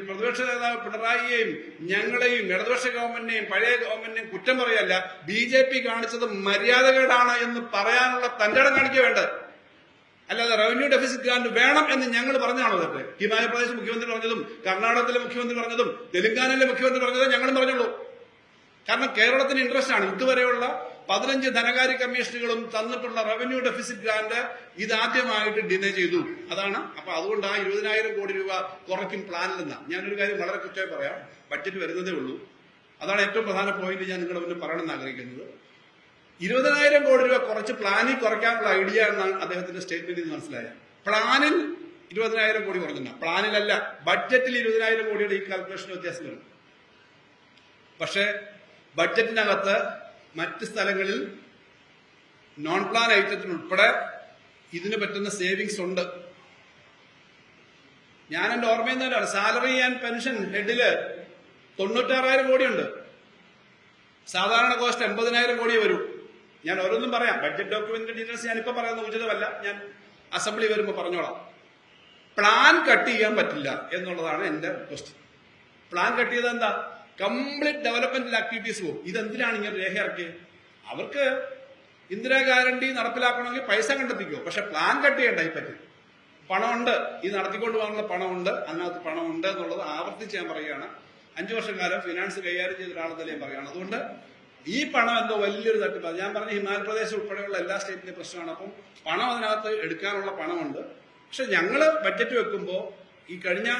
പ്രതിപക്ഷ നേതാവ് പിണറായിയെയും ഞങ്ങളെയും ഇടതുപക്ഷ ഗവൺമെന്റിനെയും പഴയ ഗവൺമെന്റിനെയും കുറ്റം പറയല്ല, BJP കാണിച്ചത് മര്യാദകേടാണ് എന്ന് പറയാനുള്ള തന്റെ ഇടം കാണിക്കുക വേണ്ടത്. അല്ലാതെ റവന്യൂ ഡെഫിസിറ്റ് ഗ്രാന്റ് വേണം എന്ന് ഞങ്ങൾ പറഞ്ഞാണോ? അതൊക്കെ ഹിമാചൽ പ്രദേശ് മുഖ്യമന്ത്രി പറഞ്ഞതും കർണാടകത്തിലെ മുഖ്യമന്ത്രി പറഞ്ഞതും തെലങ്കാനയിലെ മുഖ്യമന്ത്രി പറഞ്ഞതും ഞങ്ങളും പറഞ്ഞുള്ളൂ. കാരണം കേരളത്തിന് ഇൻട്രസ്റ്റ് ആണ്. ഇതുവരെയുള്ള 15 ധനകാര്യ കമ്മീഷനുകളും തന്നിട്ടുള്ള റവന്യൂ ഡെഫിസിറ്റ് ഗ്രാന്റ് ഇതാദ്യമായിട്ട് ഡിനേ ചെയ്തു. അതാണ്. അപ്പൊ അതുകൊണ്ട് ആ 20,000 കോടി രൂപ കുറയ്ക്കും പ്ലാനിൽ നിന്നാ. ഞാനൊരു കാര്യം വളരെ കൃത്യമായി പറയാം. ബഡ്ജറ്റ് വരുന്നതേ ഉള്ളൂ. അതാണ് ഏറ്റവും പ്രധാന പോയിന്റ് ഞാൻ നിങ്ങളുടെ മുന്നിൽ പറയണമെന്ന് ആഗ്രഹിക്കുന്നത്. 20,000 കോടി രൂപ കുറച്ച് പ്ലാനിൽ കുറയ്ക്കാനുള്ള ഐഡിയ എന്നാണ് അദ്ദേഹത്തിന്റെ സ്റ്റേറ്റ്മെന്റിൽ നിന്ന് മനസ്സിലായത്. പ്ലാനിൽ 20,000 കോടി കുറഞ്ഞില്ല, പ്ലാനിലല്ല, ബഡ്ജറ്റിൽ 20,000 കോടിയുടെ ഈ കാൽക്കുലേഷൻ വ്യത്യാസം വരും. പക്ഷേ ബഡ്ജറ്റിനകത്ത് മറ്റ് സ്ഥലങ്ങളിൽ നോൺ പ്ലാൻ ഐറ്റത്തിനുൾപ്പെടെ ഇതിന് പറ്റുന്ന സേവിങ്സ് ഉണ്ട്. ഞാൻ എന്റെ ഓർമ്മയിൽ നിന്നാണ്, സാലറി ആൻഡ് പെൻഷൻ ഹെഡില് 96,000 കോടിയുണ്ട്. സാധാരണ കോസ്റ്റ് 80,000 കോടിയെ വരൂ. ഞാൻ ഓരോന്നും പറയാം. ബഡ്ജറ്റ് ഡോക്യുമെന്റിന്റെ ഡീറ്റെയിൽസ് ഞാനിപ്പോ പറയുന്നത് ഉചിതമല്ല. ഞാൻ അസംബ്ലി വരുമ്പോൾ പറഞ്ഞോളാം. പ്ലാൻ കട്ട് ചെയ്യാൻ പറ്റില്ല എന്നുള്ളതാണ് എന്റെ ക്വസ്റ്റ്യൻ. പ്ലാൻ കട്ട് ചെയ്താൽ എന്താ? കംപ്ലീറ്റ് ഡെവലപ്മെന്റൽ ആക്ടിവിറ്റീസ് പോകും. ഇതെന്തിനാണ് ഇങ്ങനെ രേഖ ഇറക്കിയത്? അവർക്ക് ഇന്ദിരാ ഗ്യാരണ്ടി നടപ്പിലാക്കണമെങ്കിൽ പൈസ കണ്ടെത്തിക്കോ, പക്ഷെ പ്ലാൻ കട്ട് ചെയ്യണ്ട. പറ്റും പണമുണ്ട്, ഇത് നടത്തിക്കൊണ്ട് പോകാനുള്ള പണമുണ്ട്, അതിനകത്ത് പണമുണ്ട് എന്നുള്ളത് ആവർത്തിച്ച് ഞാൻ പറയുകയാണ്. 5 വർഷക്കാലം ഫിനാൻസ് കൈകാര്യം ചെയ്ത ഒരാളെന്നല്ലേ ഞാൻ പറയുകയാണ്. അതുകൊണ്ട് ഈ പണം എന്തോ വലിയൊരു തട്ടിപ്പ്. ഞാൻ പറഞ്ഞ ഹിമാചൽ പ്രദേശ് ഉൾപ്പെടെയുള്ള എല്ലാ സ്റ്റേറ്റിന്റെ പ്രശ്നമാണ്. അപ്പം പണം അതിനകത്ത് എടുക്കാനുള്ള പണമുണ്ട്. പക്ഷെ ഞങ്ങള് ബഡ്ജറ്റ് വെക്കുമ്പോൾ ഈ കഴിഞ്ഞ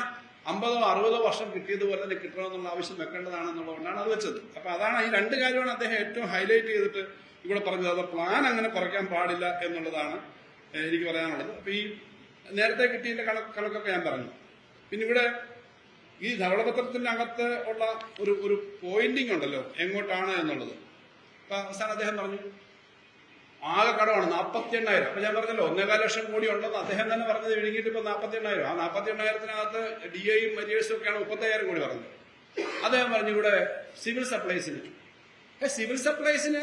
50 or 60 വർഷം കിട്ടിയതുപോലെ തന്നെ കിട്ടണമെന്നുള്ള ആവശ്യം വെക്കേണ്ടതാണെന്നുള്ളതുകൊണ്ടാണ് അത് വെച്ചത്. അപ്പൊ അതാണ് ഈ 2 കാര്യമാണ് അദ്ദേഹം ഏറ്റവും ഹൈലൈറ്റ് ചെയ്തിട്ട് ഇവിടെ പറഞ്ഞത്. അത് പ്ലാൻ അങ്ങനെ കുറയ്ക്കാൻ പാടില്ല എന്നുള്ളതാണ് എനിക്ക് പറയാനുള്ളത്. അപ്പൊ ഈ നേരത്തെ കിട്ടിയതിന്റെ കണക്കൊക്കെ ഞാൻ പറഞ്ഞു. പിന്നെ ഇവിടെ ഈ ധവളപത്രത്തിനകത്ത് ഉള്ള ഒരു പോയിന്റിംഗ് ഉണ്ടല്ലോ എങ്ങോട്ടാണ് എന്നുള്ളത്. അപ്പൊ അവസാനം അദ്ദേഹം പറഞ്ഞു ആകെ കടമാണ് 48,000. അപ്പൊ ഞാൻ പറഞ്ഞല്ലോ 1.25 ലക്ഷം കോടി ഉണ്ടെന്ന് അദ്ദേഹം തന്നെ പറഞ്ഞത് വിഴുങ്ങിയിട്ട് ഇപ്പൊ 48,000. ആ 48,000-ത്തിനകത്ത് DAയും മരിയേഴ്സും ഒക്കെയാണ് 35,000 കോടി പറഞ്ഞത്. അദ്ദേഹം പറഞ്ഞു ഇവിടെ സിവിൽ സപ്ലൈസിന് സിവിൽ സപ്ലൈസിന്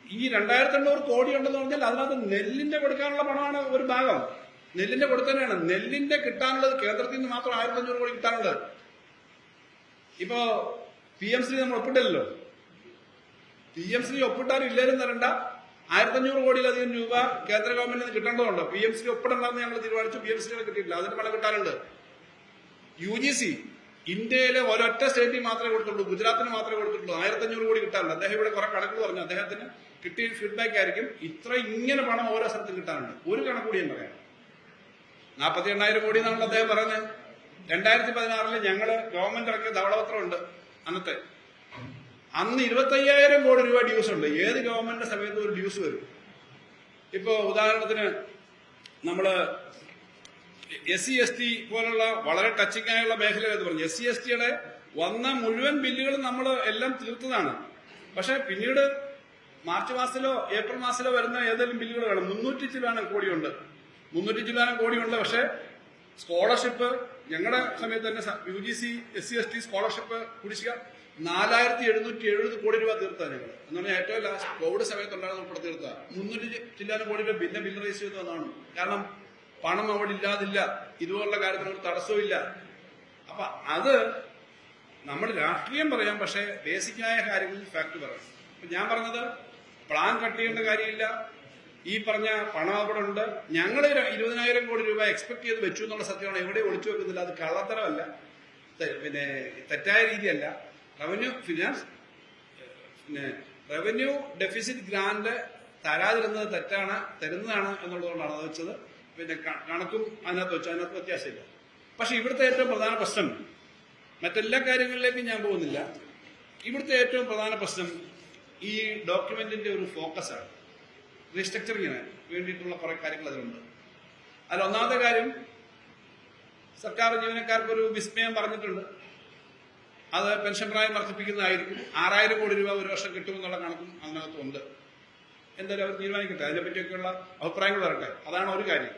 ഈ 2,800 കോടി ഉണ്ടെന്ന് പറഞ്ഞാൽ അതിനകത്ത് നെല്ലിന്റെ കൊടുക്കാനുള്ള പണമാണ് ഒരു ഭാഗം. നെല്ലിന്റെ കൊടുത്തന്നെയാണ്. നെല്ലിന്റെ കിട്ടാനുള്ളത് കേന്ദ്രത്തിൽ നിന്ന് മാത്രം 1,500 കോടി കിട്ടാനുള്ളത്. ഇപ്പോ PM ശ്രീ നമ്മൾ ഒപ്പിട്ടില്ലല്ലോ. PM ശ്രീ ഒപ്പിട്ടാലും ഇല്ലേലും തരണ്ട 1,500 കോടിയിലധികം രൂപ കേന്ദ്ര ഗവൺമെന്റിൽ നിന്ന് കിട്ടേണ്ടതുണ്ട്. PM ശ്രീ ഒപ്പിടണ്ടെന്ന് ഞങ്ങൾ തീരുമാനിച്ചു. PM ശ്രീ കിട്ടിയിട്ടില്ല. അതിന് പണം കിട്ടാനുണ്ട്. UGC ഇന്ത്യയിലെ ഒരൊറ്റ സ്റ്റേറ്റിൽ മാത്രമേ കൊടുത്തുള്ളൂ, ഗുജറാത്തിന് മാത്രമേ കൊടുത്തിട്ടുള്ളൂ. 1,500 കോടി കിട്ടാനുണ്ട്. അദ്ദേഹം ഇവിടെ കുറെ കണക്കുകൾ പറഞ്ഞു. അദ്ദേഹത്തിന് കിട്ടിയ ഫീഡ്ബാക്ക് ആയിരിക്കും ഇങ്ങനെ പണം ഓരോ സ്ഥലത്തും കിട്ടാനുണ്ട്. ഒരു കണക്ക് കൂടി ഞാൻ പറയാം. 48,000 കോടി എന്നാണല്ലോ അദ്ദേഹം പറയുന്നത്. 2016 ഞങ്ങള് ഗവൺമെന്റ് ഇറക്കിയ ധവളപത്രമുണ്ട് അന്നത്തെ. അന്ന് 25,000 കോടി രൂപ ഡ്യൂസ് ഉണ്ട്. ഏത് ഗവൺമെന്റിന്റെ സമയത്ത് ഒരു ഡ്യൂസ് വരും. ഇപ്പോ ഉദാഹരണത്തിന് നമ്മള് SC/ST പോലുള്ള വളരെ ടച്ചിങ് ആയുള്ള മേഖല എന്ന് പറഞ്ഞു. SC/STയുടെ വന്ന മുഴുവൻ ബില്ലുകളും നമ്മൾ എല്ലാം തീർത്തതാണ്. പക്ഷെ പിന്നീട് മാർച്ച് മാസത്തിലോ ഏപ്രിൽ മാസത്തിലോ വരുന്ന ഏതെങ്കിലും ബില്ലുകൾ വേണം. 300 ചില്ലാനം കോടിയുണ്ട്. 300 ചില്ലാനം കോടിയുണ്ട്. പക്ഷെ സ്കോളർഷിപ്പ് ഞങ്ങളുടെ സമയത്ത് തന്നെ UGC SC/ST സ്കോളർഷിപ്പ് കുടിശ്ശിക 4,770 കോടി രൂപ തീർത്താ ഞങ്ങൾ. എന്ന് പറഞ്ഞാൽ ഏറ്റവും ലാസ്റ്റ് കോവിഡ് സമയത്തുണ്ടായിരുന്ന ഉൾപ്പെടെ തീർത്ത 300 ചില്ലാനം കോടി രൂപ ബില്ല് രജിസ്റ്റർ ചെയ്ത് വന്നതാണ്. കാരണം പണം അവിടെ ഇല്ലാതില്ല, ഇതുപോലുള്ള കാര്യത്തിന് ഒരു തടസ്സവും ഇല്ല. അപ്പൊ അത് നമ്മൾ രാഷ്ട്രീയം പറയാം, പക്ഷെ ബേസിക്കായ കാര്യങ്ങളിൽ ഫാക്ട് പറയാം. അപ്പൊ ഞാൻ പറഞ്ഞത് പ്ലാൻ കട്ട് ചെയ്യേണ്ട കാര്യമില്ല. ഈ പറഞ്ഞ പണം അവിടെ ഉണ്ട്. ഞങ്ങൾ 20,000 കോടി രൂപ എക്സ്പെക്ട് ചെയ്ത് വെച്ചു എന്നുള്ള സത്യമാണ്. എവിടെ ഒളിച്ചു വെക്കുന്നില്ല. അത് കള്ളത്തരമല്ല, പിന്നെ തെറ്റായ രീതിയല്ല. റവന്യൂ ഡെഫിസിറ്റ് ഗ്രാന്റ് തരാതിരുന്നത് തെറ്റാണ്, തരുന്നതാണ് എന്നുള്ളതുകൊണ്ടാണ് അത് വെച്ചത്. പിന്നെ കണക്കും അതിനകത്ത് വെച്ചു, അതിനകത്ത് വ്യത്യാസമില്ല. പക്ഷെ ഇവിടുത്തെ ഏറ്റവും പ്രധാന പ്രശ്നം, മറ്റെല്ലാ കാര്യങ്ങളിലേക്കും ഞാൻ പോകുന്നില്ല, ഇവിടുത്തെ ഏറ്റവും പ്രധാന പ്രശ്നം ഈ ഡോക്യുമെന്റിന്റെ ഒരു ഫോക്കസാണ്. റീസ്ട്രക്ചറിങ്ങിന് വേണ്ടിയിട്ടുള്ള കുറെ കാര്യങ്ങൾ അതിലുണ്ട്. അതിൽ ഒന്നാമത്തെ കാര്യം, സർക്കാർ ജീവനക്കാർക്കൊരു വിസ്മയം പറഞ്ഞിട്ടുണ്ട്. അത് പെൻഷൻ പ്രായം വർദ്ധിപ്പിക്കുന്നതായിരിക്കും. 6,000 കോടി രൂപ ഒരു വർഷം കിട്ടുമെന്നുള്ള കണക്കും അതിനകത്തുണ്ട്. എന്തായാലും അവർ തീരുമാനിക്കട്ടെ, അതിനെപ്പറ്റിയൊക്കെയുള്ള അഭിപ്രായങ്ങൾ വരട്ടെ. അതാണ് ഒരു കാര്യം.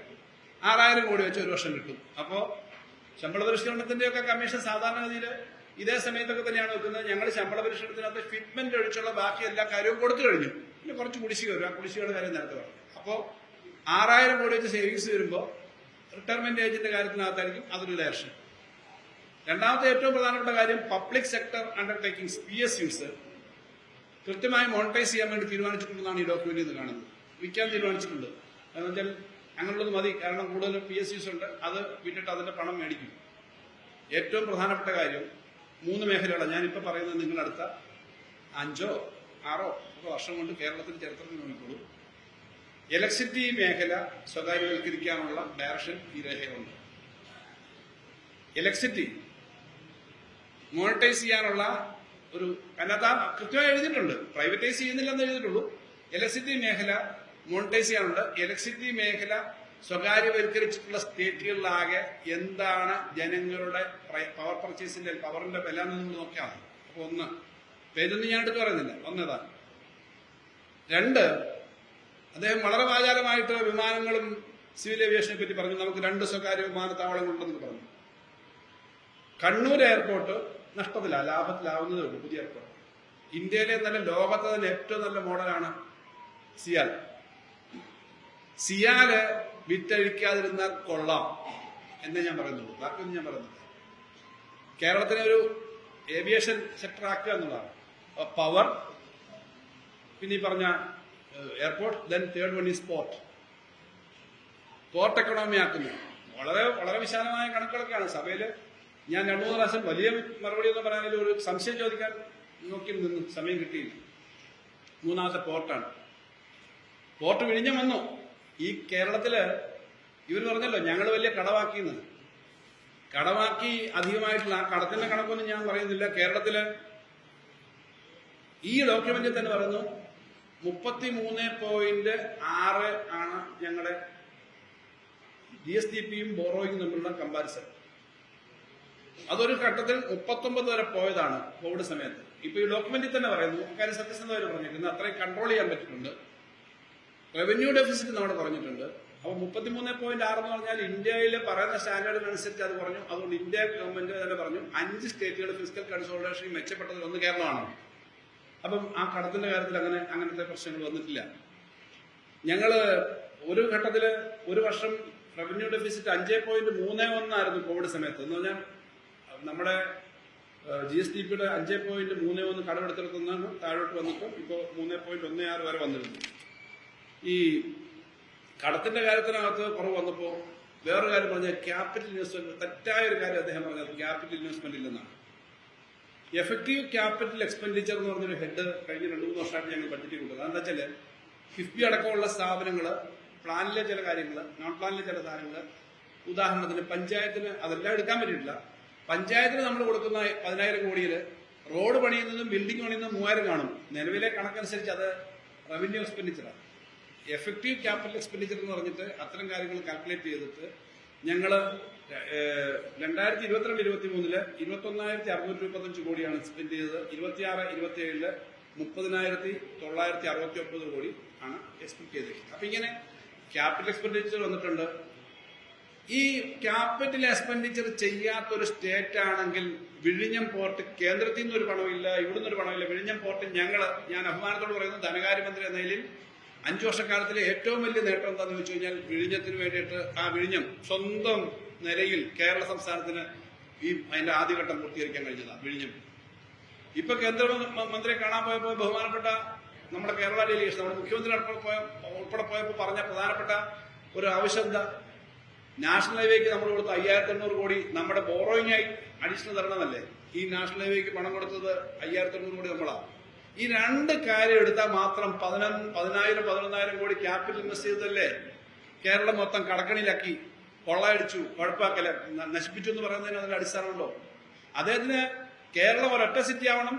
6,000 കോടി വെച്ച് ഒരു വർഷം കിട്ടും. അപ്പോ ശമ്പള പരിഷ്കരണത്തിന്റെയൊക്കെ കമ്മീഷൻ സാധാരണഗതിയിൽ ഇതേ സമയത്തൊക്കെ തന്നെയാണ് വെക്കുന്നത്. ഞങ്ങൾ ശമ്പള പരിഷ്കരണത്തിനകത്ത് ഫിറ്റ്മെന്റ് ഒഴിച്ചുള്ള ബാക്കി എല്ലാ കാര്യവും കൊടുത്തു കഴിഞ്ഞു. പിന്നെ കുറച്ച് കുടിശ്ശിക വരും. ആ കുടിശ്ശികയുടെ കാര്യം നേരത്തെ പറഞ്ഞു. അപ്പോ 6,000 കോടി വെച്ച് സേവിങ്സ് വരുമ്പോൾ റിട്ടയർമെന്റ് ഏജിന്റെ കാര്യത്തിനകത്തായിരിക്കും അതൊരു ഡയറക്ഷൻ. രണ്ടാമത്തെ ഏറ്റവും പ്രധാനപ്പെട്ട കാര്യം, പബ്ലിക് സെക്ടർ അണ്ടർടേക്കിംഗ്സ് PSUs കൃത്യമായി മോണിറ്റൈസ് ചെയ്യാൻ വേണ്ടി തീരുമാനിച്ചിട്ടുണ്ടെന്നാണ് ഈ ഡോക്യുമെന്റിൽ നിന്ന് കാണുന്നത്. വിൽക്കാൻ തീരുമാനിച്ചിട്ടുണ്ട്. എന്ന് വെച്ചാൽ അങ്ങനെയുള്ളത് മതി, കാരണം കൂടുതൽ PSUs ഉണ്ട്. അത് വിറ്റിട്ട് അതിന്റെ പണം മേടിക്കും. ഏറ്റവും പ്രധാനപ്പെട്ട കാര്യം 3 മേഖലകളാണ് ഞാനിപ്പോൾ പറയുന്നത്. നിങ്ങളടുത്ത 5 or 6 വർഷം കൊണ്ട് കേരളത്തിൽ ചരിത്രത്തിൽ നോക്കിക്കോളൂ. ഇലക്ട്രിസിറ്റി മേഖല സ്വകാര്യവൽക്കരിക്കാനുള്ള ഡയറക്ഷൻ ഈ രേഖയിലുണ്ട്. ഇലക്ട്രിസിറ്റി മോണിറ്റൈസ് ചെയ്യാനുള്ള ഒരു അതിനകത്ത് കൃത്യമായി എഴുതിയിട്ടുണ്ട്. പ്രൈവറ്റൈസ് ചെയ്യുന്നില്ലെന്ന് എഴുതിയിട്ടുള്ളൂ. ഇലക്ട്രിസിറ്റി മേഖല മോണിറ്റൈസ് ചെയ്യാനുണ്ട്. ഇലക്ട്രിസിറ്റി മേഖല സ്വകാര്യവൽക്കരിച്ചിട്ടുള്ള സ്റ്റേറ്റുകളിലാകെ എന്താണ് ജനങ്ങളുടെ പവർ പർച്ചേസിന്റെ പവറിന്റെ വില എന്ന് നോക്കിയാൽ മതി. അപ്പൊ ഒന്ന്, പേരൊന്നും ഞാൻ എടുത്ത് പറയുന്നില്ല. ഒന്നതാണ്. 2, അദ്ദേഹം വളരെ വാചാലമായിട്ട് വിമാനങ്ങളും സിവിൽ ഏവിയേഷനെ പറ്റി പറഞ്ഞു. നമുക്ക് 2 സ്വകാര്യ വിമാനത്താവളങ്ങളുണ്ടെന്ന് പറഞ്ഞു. കണ്ണൂർ എയർപോർട്ട് നഷ്ടത്തില, ലാഭത്തിലാവുന്നതേ ഉള്ളൂ. പുതിയ എയർപോർട്ട് ഇന്ത്യയിലെ നല്ല ലോകത്തെ തന്നെ ഏറ്റവും നല്ല മോഡലാണ് സിയാൽ. സിയാല് വിറ്റഴിക്കാതിരുന്നാൽ കൊള്ളാം എന്നേ ഞാൻ പറയുന്നുള്ളൂ. ബാക്കിയൊന്നും ഞാൻ പറയുന്നില്ല. കേരളത്തിനെ ഒരു ഏവിയേഷൻ സെക്ടർ ആക്കുക എന്നുള്ളതാണ്. പവർ, പിന്നെ ഈ പറഞ്ഞ airport, then 3rd one is port. Port economy ആക്കുന്നു. വളരെ വളരെ വിശാലമായ കണക്കുകളൊക്കെയാണ്. സഭയിൽ ഞാൻ 2-3 പ്രാവശ്യം വലിയ മറുപടി എന്ന് പറയാനും ഒരു സംശയം ചോദിക്കാൻ നോക്കി നിന്ന് സമയം കിട്ടിയില്ല. 3ാമത്തെ പോർട്ടാണ്. പോർട്ട് വിഴിഞ്ഞം വന്നു. ഈ കേരളത്തില് ഇവർ പറഞ്ഞല്ലോ ഞങ്ങൾ വലിയ കടമാക്കിയെന്ന്. കടമാക്കി അധികമായിട്ടുള്ള ആ കടത്തിന്റെ കണക്കൊന്നും ഞാൻ പറയുന്നില്ല. കേരളത്തില് ഈ ഡോക്യുമെന്റിൽ തന്നെ പറയുന്നു 33.6 ആണ് ഞങ്ങളുടെ GSDPയും ബോറോയും തമ്മിലുള്ള കമ്പാരിസൺ. അതൊരു ഘട്ടത്തിൽ 39 വരെ പോയതാണ് കോവിഡ് സമയത്ത്. ഇപ്പൊ ഈ ഡോക്യുമെന്റിൽ തന്നെ പറയുന്നു, കാര്യം സത്യസന്ധമായിട്ട് പറഞ്ഞിട്ടുണ്ട്, അത്രയും കൺട്രോൾ ചെയ്യാൻ പറ്റിയിട്ടുണ്ട്. റവന്യൂ ഡെഫിസിറ്റ് നമ്മൾ പറഞ്ഞിട്ടുണ്ട്. അപ്പൊ 33.6 എന്ന് പറഞ്ഞാൽ ഇന്ത്യയിൽ പറയുന്ന സ്റ്റാൻഡേർഡിനനുസരിച്ച് അത് പറഞ്ഞു. അതുകൊണ്ട് ഇന്ത്യ ഗവൺമെന്റ് തന്നെ പറഞ്ഞു 5 സ്റ്റേറ്റുകൾ ഫിസിക്കൽ കൺസോളിഡേഷൻ മെച്ചപ്പെട്ടതിൽ ഒന്ന് കേരളമാണ്. അപ്പം ആ കടത്തിന്റെ കാര്യത്തിൽ അങ്ങനത്തെ പ്രശ്നങ്ങൾ വന്നിട്ടില്ല. ഞങ്ങള് ഒരു ഘട്ടത്തില് ഒരു വർഷം റവന്യൂ ഡെഫിസിറ്റ് 5.31 ആയിരുന്നു കോവിഡ് സമയത്ത്. എന്ന് പറഞ്ഞാൽ നമ്മുടെ GSDPയുടെ 5.31 കടമെടുത്തെടുത്തുനിന്നാണ് താഴോട്ട് വന്നിട്ട് ഇപ്പോൾ 3.16 വരെ വന്നിരുന്നു. ഈ കടത്തിന്റെ കാര്യത്തിനകത്ത് കുറവ് വന്നപ്പോൾ വേറൊരു കാര്യം പറഞ്ഞാൽ ക്യാപിറ്റൽ ഇൻവെസ്റ്റ്മെന്റ്, തെറ്റായ ഒരു കാര്യം അദ്ദേഹം പറഞ്ഞത് ക്യാപിറ്റൽ ഇൻവെസ്റ്റ്മെന്റ് ഇല്ലെന്നാണ്. എഫക്റ്റീവ് ക്യാപിറ്റൽ എക്സ്പെൻഡിച്ചർ എന്ന് പറഞ്ഞൊരു ഹെഡ് കഴിഞ്ഞ 2-3 വർഷമായിട്ട് ഞങ്ങൾ ബഡ്ജറ്റിൽ കൊണ്ടുവന്നത്. അതെന്താ വെച്ചാൽ കിഫ്ബി അടക്കമുള്ള സ്ഥാപനങ്ങൾ പ്ലാനിലെ ചില കാര്യങ്ങൾ, നോൺ പ്ലാനിലെ ചില കാര്യങ്ങൾ, ഉദാഹരണത്തിന് പഞ്ചായത്തിന് അതെല്ലാം എടുക്കാൻ പറ്റിയിട്ടില്ല. പഞ്ചായത്തിന് നമ്മൾ കൊടുക്കുന്ന 10,000 കോടിയിൽ റോഡ് പണിയുന്നതും ബിൽഡിംഗ് പണിയുന്നതും 3,000 കാണും. നിലവിലെ കണക്കനുസരിച്ച് അത് റവന്യൂ എക്സ്പെൻഡിച്ചറാണ്. എഫക്റ്റീവ് ക്യാപിറ്റൽ എക്സ്പെൻഡിച്ചർ എന്ന് പറഞ്ഞിട്ട് അത്തരം കാര്യങ്ങൾ കാൽക്കുലേറ്റ് ചെയ്തിട്ട് ഞങ്ങൾ 2022-23 21,635 കോടിയാണ് സ്പെൻഡ് ചെയ്തത്. 26-27 30,969 കോടി ആണ് എക്സ്പെക്ട് ചെയ്തത്. അപ്പൊ ഇങ്ങനെ ക്യാപിറ്റൽ എക്സ്പെൻഡിച്ചർ വന്നിട്ടുണ്ട്. ഈ ക്യാപിറ്റൽ എക്സ്പെൻഡിച്ചർ ചെയ്യാത്തൊരു സ്റ്റേറ്റ് ആണെങ്കിൽ വിഴിഞ്ഞം പോർട്ട് കേന്ദ്രത്തിൽ നിന്നൊരു പണമില്ല, ഇവിടുന്ന് ഒരു പണമില്ല. വിഴിഞ്ഞം പോർട്ട് ഞാൻ അഭിമാനത്തോട് പറയുന്നത് ധനകാര്യമന്ത്രി എന്ന നിലയിൽ 5 വർഷക്കാലത്തിലെ ഏറ്റവും വലിയ നേട്ടം എന്താണെന്ന് ചോദിച്ചു കഴിഞ്ഞാൽ വിഴിഞ്ഞത്തിന് വേണ്ടിയിട്ട് ആ വിഴിഞ്ഞം സ്വന്തം നിലയിൽ കേരള സംസ്ഥാനത്തിന് അതിന്റെ ആദ്യഘട്ടം പൂർത്തീകരിക്കാൻ കഴിഞ്ഞതാണ് വിഴിഞ്ഞം. ഇപ്പൊ കേന്ദ്രമന്ത്രിയെ കാണാൻ പോയപ്പോൾ ബഹുമാനപ്പെട്ട നമ്മുടെ കേരള ഡെലിഗേഷൻ, നമ്മുടെ മുഖ്യമന്ത്രി ഉൾപ്പെടെ പോയപ്പോൾ പറഞ്ഞ പ്രധാനപ്പെട്ട ഒരു ആവശ്യം എന്താ, നാഷണൽ ഹൈവേക്ക് നമ്മൾ കൊടുത്ത 5,800 കോടി നമ്മുടെ ബോറോയിങ് ആയി അഡീഷണൽ തരണമെന്നല്ലേ. ഈ നാഷണൽ ഹൈവേക്ക് പണം കൊടുത്തത് 5,800 കോടി നമ്മളാണ്. ഈ 2 കാര്യം എടുത്താൽ മാത്രം 10,000-11,000 കോടി ക്യാപിറ്റൽ ഇൻവെസ്റ്റ് ചെയ്തതല്ലേ കേരളം മൊത്തം കടക്കണിയിലാക്കി, കൊള്ളയടിച്ചു, കുഴപ്പാക്കല, നശിപ്പിച്ചു എന്ന് പറയുന്നതിന് അതിന്റെ അടിസ്ഥാനമുണ്ടോ? അദ്ദേഹത്തിന് കേരളം ഒരൊറ്റ സിറ്റി ആവണം,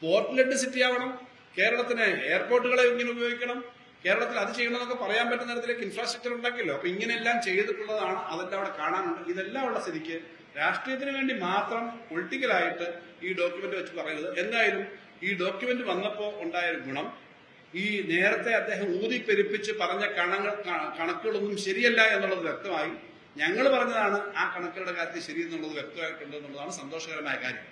പോർട്ട് സിറ്റി ആവണം, കേരളത്തിന് എയർപോർട്ടുകളെ ഇങ്ങനെ ഉപയോഗിക്കണം, കേരളത്തിൽ അത് ചെയ്യണമെന്നൊക്കെ പറയാൻ പറ്റുന്ന തരത്തിലേക്ക് ഇൻഫ്രാസ്ട്രക്ചർ ഉണ്ടാക്കിയല്ലോ. അപ്പൊ ഇങ്ങനെയെല്ലാം ചെയ്തിട്ടുള്ളതാണ്, അതെല്ലാം അവിടെ കാണാനുണ്ട്. ഇതെല്ലാം ഉള്ള സ്ഥിതിക്ക് രാഷ്ട്രീയത്തിന് വേണ്ടി മാത്രം പൊളിറ്റിക്കലായിട്ട് ഈ ഡോക്യുമെന്റ് വെച്ച് പറയുന്നത്. എന്തായാലും ഈ ഡോക്യുമെന്റ് വന്നപ്പോൾ ഉണ്ടായൊരു ഗുണം, ഈ നേരത്തെ അദ്ദേഹം ഊതിപ്പെരുപ്പിച്ച് പറഞ്ഞ കണക്കുകളൊന്നും ശരിയല്ല എന്നുള്ളത് വ്യക്തമായി. ഞങ്ങൾ പറഞ്ഞതാണ് ആ കണക്കുകളുടെ കാര്യത്തിൽ ശരിയെന്നുള്ളത് വ്യക്തമായിട്ടുണ്ട് എന്നുള്ളതാണ് സന്തോഷകരമായ കാര്യം.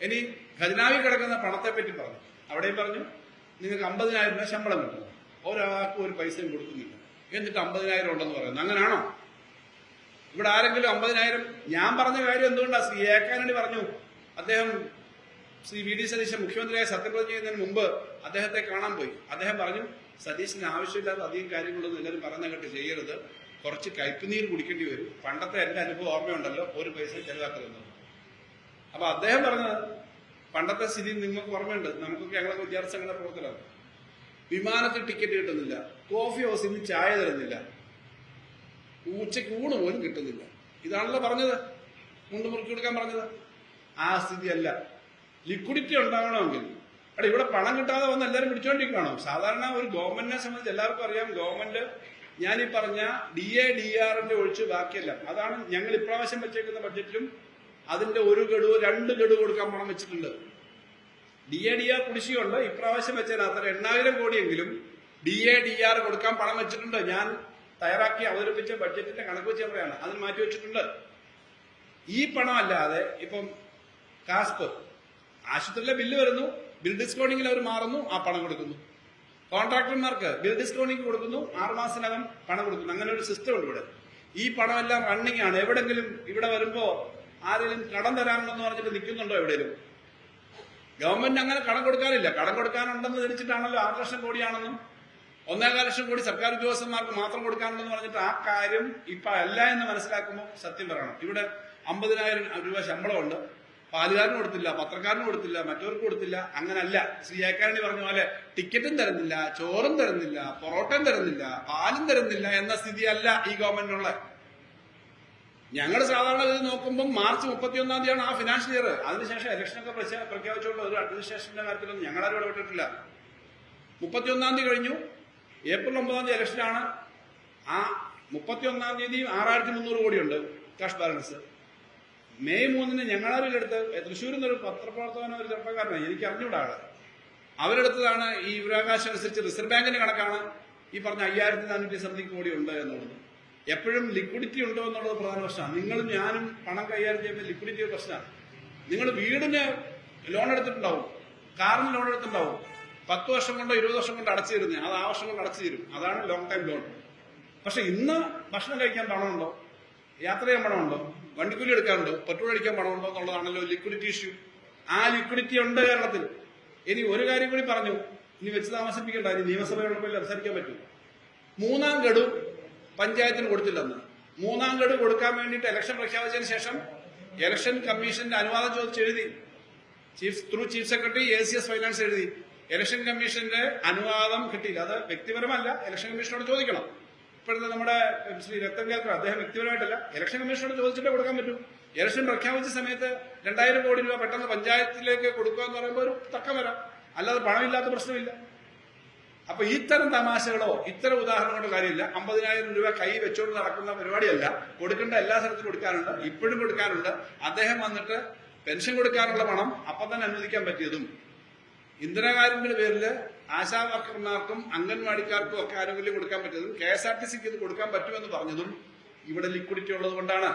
ഇനി ഖജനാവിൽ കിടക്കുന്ന പണത്തെ പറ്റി പറഞ്ഞു. അവിടെയും പറഞ്ഞു നിങ്ങൾക്ക് 50,000 രൂപ ശമ്പളം കിട്ടുന്നു, ഒരാൾക്കും ഒരു പൈസയും കൊടുക്കുന്നില്ല, എന്നിട്ട് 50,000 ഉണ്ടെന്ന് പറയുന്നു. അങ്ങനെയാണോ? ഇവിടെ ആരെങ്കിലും 50,000? ഞാൻ പറഞ്ഞ കാര്യം എന്തുകൊണ്ടാണ് ശ്രീ ഏക്കാനണി പറഞ്ഞു. അദ്ദേഹം ശ്രീ VD സതീശൻ മുഖ്യമന്ത്രിയായി സത്യപ്രതിജ്ഞ ചെയ്യുന്നതിന് മുമ്പ് അദ്ദേഹത്തെ കാണാൻ പോയി. അദ്ദേഹം പറഞ്ഞു സതീശന് ആവശ്യമില്ലാത്ത അധികം കാര്യങ്ങളൊന്നും എല്ലാവരും പറയുന്ന കേട്ട് ചെയ്യരുത്, കുറച്ച് കയ്പുനീർ കുടിക്കേണ്ടി വരും. പണ്ടത്തെ എന്റെ അനുഭവം ഓർമ്മയുണ്ടല്ലോ, ഒരു പൈസ ചെലവാക്കരുത്. അപ്പൊ അദ്ദേഹം പറഞ്ഞത് പണ്ടത്തെ സ്ഥിതി നിങ്ങൾക്ക് ഓർമ്മയുണ്ട്. നമുക്കൊക്കെ ഞങ്ങളൊക്കെ വിദ്യാർത്ഥി സംഘടന പ്രവർത്തനമാണ്. വിമാനത്തിൽ ടിക്കറ്റ് കിട്ടുന്നില്ല, കോഫി ഹൗസിൽ നിന്ന് ചായ തരുന്നില്ല, ഉച്ചയ്ക്ക് ഊണ് പോലും കിട്ടുന്നില്ല. ഇതാണല്ലോ പറഞ്ഞത്, മുണ്ട് മുറുക്കി കൊടുക്കാൻ പറഞ്ഞത്. ആ സ്ഥിതിയല്ല. ലിക്വിഡിറ്റി ഉണ്ടാകണമെങ്കിൽ ഇവിടെ പണം കിട്ടാതെ വന്ന് എല്ലാവരും പിടിച്ചോണ്ടിരിക്കുകയാണോ? സാധാരണ ഒരു ഗവൺമെന്റിനെ സംബന്ധിച്ച് എല്ലാവർക്കും അറിയാം, ഗവൺമെന്റ് ഞാനീ പറഞ്ഞ DA DRന്റെ ഒഴിച്ച് ബാക്കിയല്ല. അതാണ് ഞങ്ങൾ ഇപ്രാവശ്യം വെച്ചേക്കുന്ന ബഡ്ജറ്റിലും അതിന്റെ 1 ഗഡു 2 ഗഡു കൊടുക്കാൻ പണം വെച്ചിട്ടുണ്ട്. DA DR കുടിശ്ശികയുണ്ട്. ഇപ്രാവശ്യം വെച്ചതിനകത്ത് 8,000 കോടിയെങ്കിലും DA DR കൊടുക്കാൻ പണം വെച്ചിട്ടുണ്ട്. ഞാൻ തയ്യാറാക്കി അവതരിപ്പിച്ച ബഡ്ജറ്റിന്റെ കണക്ക് വെച്ച് പറയാണ്, അതിന് മാറ്റി വെച്ചിട്ടുണ്ട്. ഈ പണം അല്ലാതെ ഇപ്പം കാസ്പ് ആശുപത്രിയിലെ ബില്ല് വരുന്നു, ബിൽ ഡിസ്കൗണ്ടിങ്ങിൽ അവർ മാറുന്നു, ആ പണം കൊടുക്കുന്നു. കോൺട്രാക്ടർമാർക്ക് ബിൽ ഡിസ്കൗണ്ടിങ് കൊടുക്കുന്നു, 6 മാസത്തിനകം പണം കൊടുക്കുന്നു. അങ്ങനെ ഒരു സിസ്റ്റം ഉണ്ട് ഇവിടെ. ഈ പണമെല്ലാം റണ്ണിങ് ആണ്. എവിടെങ്കിലും ഇവിടെ വരുമ്പോ ആരെങ്കിലും കടം തരാനുണ്ടെന്ന് പറഞ്ഞിട്ട് നിൽക്കുന്നുണ്ടോ എവിടെയും? ഗവൺമെന്റ് അങ്ങനെ കടം കൊടുക്കാനില്ല. കടം കൊടുക്കാനുണ്ടെന്ന് ധരിച്ചിട്ടാണല്ലോ 6 ലക്ഷം കോടിയാണെന്നും 1.25 ലക്ഷം കോടി സർക്കാർ ഉദ്യോഗസ്ഥന്മാർക്ക് മാത്രം കൊടുക്കാനുണ്ടെന്ന് പറഞ്ഞിട്ട് ആ കാര്യം ഇപ്പൊ അല്ല എന്ന് മനസ്സിലാക്കുമ്പോൾ സത്യം പറയണം. ഇവിടെ 50,000 രൂപ ശമ്പളമുണ്ട്, പാലുകാരന് കൊടുത്തില്ല, പത്രക്കാരന് കൊടുത്തില്ല, മറ്റവർക്ക് കൊടുത്തില്ല. അങ്ങനല്ല. ശ്രീ ഏക്കാരണി പറഞ്ഞ പോലെ ടിക്കറ്റും തരുന്നില്ല, ചോറും തരുന്നില്ല, പൊറോട്ടയും തരുന്നില്ല, പാലും തരുന്നില്ല എന്ന സ്ഥിതിയല്ല ഈ ഗവൺമെന്റിനുള്ള. ഞങ്ങൾ സാധാരണ ഇത് നോക്കുമ്പോൾ മാർച്ച് 31-ാം തീയതിയാണ് ആ ഫിനാൻഷ്യൽ ഇയർ. അതിനുശേഷം ഇലക്ഷനൊക്കെ പ്രഖ്യാപിച്ചുകൊണ്ട് ഒരു അഡ്മിനിസ്ട്രേഷന്റെ കാര്യത്തിലൊന്നും ഞങ്ങളാരും ഇടപെട്ടിട്ടില്ല. 31-ാം തീയതി കഴിഞ്ഞു, ഏപ്രിൽ 9-ാം തീയതി ഇലക്ഷനാണ്. ആ 31-ാം തീയതി 6,300 കോടിയുണ്ട് ക്യാഷ് ബാലൻസ്. മെയ് 3-ന് ഞങ്ങളാരും എടുത്ത് തൃശ്ശൂരിൽ നിന്നൊരു പത്രപ്രവർത്തകനോ ഒരു ചെറുപ്പക്കാരനാണ്, എനിക്ക് അറിഞ്ഞൂടാ ആള്. അവരെടുത്തതാണ് ഈ വിവരാവകാശം അനുസരിച്ച് റിസർവ് ബാങ്കിന്റെ കണക്കാണ് ഈ പറഞ്ഞ 5,400 കോടി ഉണ്ട് എന്നുള്ളത്. എപ്പോഴും ലിക്വിഡിറ്റി ഉണ്ടോ എന്നുള്ളത് പ്രധാന പ്രശ്നമാണ്. നിങ്ങളും ഞാനും പണം കൈകാര്യം ചെയ്യുമ്പോൾ ലിക്വിഡിറ്റി ഒരു പ്രശ്നമാണ്. നിങ്ങൾ വീടിന് ലോൺ എടുത്തിട്ടുണ്ടാവും, കാറിന് ലോൺ എടുത്തിട്ടുണ്ടാവും, 10 വർഷം കൊണ്ടോ 20 വർഷം കൊണ്ട് അടച്ചു തരുന്നത്, അത് ആ വർഷം കൊണ്ട് അടച്ചു തരും, അതാണ് ലോങ് ടൈം ലോൺ. പക്ഷെ ഇന്ന് ഭക്ഷണം കഴിക്കാൻ പണമുണ്ടോ, യാത്ര ചെയ്യാൻ പണമുണ്ടോ, വണ്ടിക്കൂലി എടുക്കാനുണ്ടോ, പെട്രോൾ അടിക്കാൻ പണമുണ്ടോ എന്നുള്ളതാണല്ലോ ലിക്വിഡിറ്റി ഇഷ്യൂ. ആ ലിക്വിഡിറ്റി ഉണ്ട് കേരളത്തിൽ. ഇനി ഒരു കാര്യം കൂടി പറഞ്ഞു, ഇനി വെച്ച് താമസിപ്പിക്കേണ്ട, ഇനി നിയമസഭയോടൊപ്പം സംസാരിക്കാൻ പറ്റൂ. 3-ാം ഗഡു പഞ്ചായത്തിന് കൊടുത്തില്ലെന്ന്. 3-ാം ഗഡു കൊടുക്കാൻ വേണ്ടിയിട്ട് ഇലക്ഷൻ പ്രഖ്യാപിച്ചതിന് ശേഷം ഇലക്ഷൻ കമ്മീഷന്റെ അനുവാദം ചോദിച്ച് എഴുതി. Through chief secretary ACS finance എഴുതി. ഇലക്ഷൻ കമ്മീഷന്റെ അനുവാദം കിട്ടിയില്ല. അത് വ്യക്തിപരമല്ല, ഇലക്ഷൻ കമ്മീഷനോട് ചോദിക്കണം. ഇപ്പോഴത്തെ നമ്മുടെ ശ്രീ രത്തൻ കേൽക്കർ, അദ്ദേഹം വ്യക്തിപരമായിട്ടല്ല, ഇലക്ഷൻ കമ്മീഷനോട് ചോദിച്ചിട്ടേ കൊടുക്കാൻ പറ്റൂ. ഇലക്ഷൻ പ്രഖ്യാപിച്ച സമയത്ത് 2,000 കോടി രൂപ പെട്ടെന്ന് പഞ്ചായത്തിലേക്ക് കൊടുക്കുക എന്ന് പറയുമ്പോൾ ഒരു തക്കം വരാം, അല്ലാതെ പണമില്ലാത്ത പ്രശ്നമില്ല. അപ്പൊ ഇത്തരം തമാശകളോ ഇത്തരം ഉദാഹരണങ്ങളോ കാര്യമില്ല. 50,000 രൂപ കൈ വെച്ചുകൊണ്ട് നടക്കുന്ന പരിപാടിയല്ല. കൊടുക്കേണ്ട എല്ലാ സ്ഥലത്തും കൊടുക്കാനുണ്ട്, ഇപ്പോഴും കൊടുക്കാനുണ്ട്. അദ്ദേഹം വന്നിട്ട് പെൻഷൻ കൊടുക്കാനുള്ള പണം അപ്പം തന്നെ അനുവദിക്കാൻ പറ്റിയതും, ഇന്ദിരാഗാന്ധിയുടെ പേരിൽ ആശാ വർക്കർമാർക്കും അംഗൻവാടിക്കാർക്കും ഒക്കെ ആനുകൂല്യം കൊടുക്കാൻ പറ്റിയതും, KSRTCക്ക് ഇത് കൊടുക്കാൻ പറ്റുമെന്ന് പറഞ്ഞതും ഇവിടെ ലിക്വിഡിറ്റി ഉള്ളത് കൊണ്ടാണ്.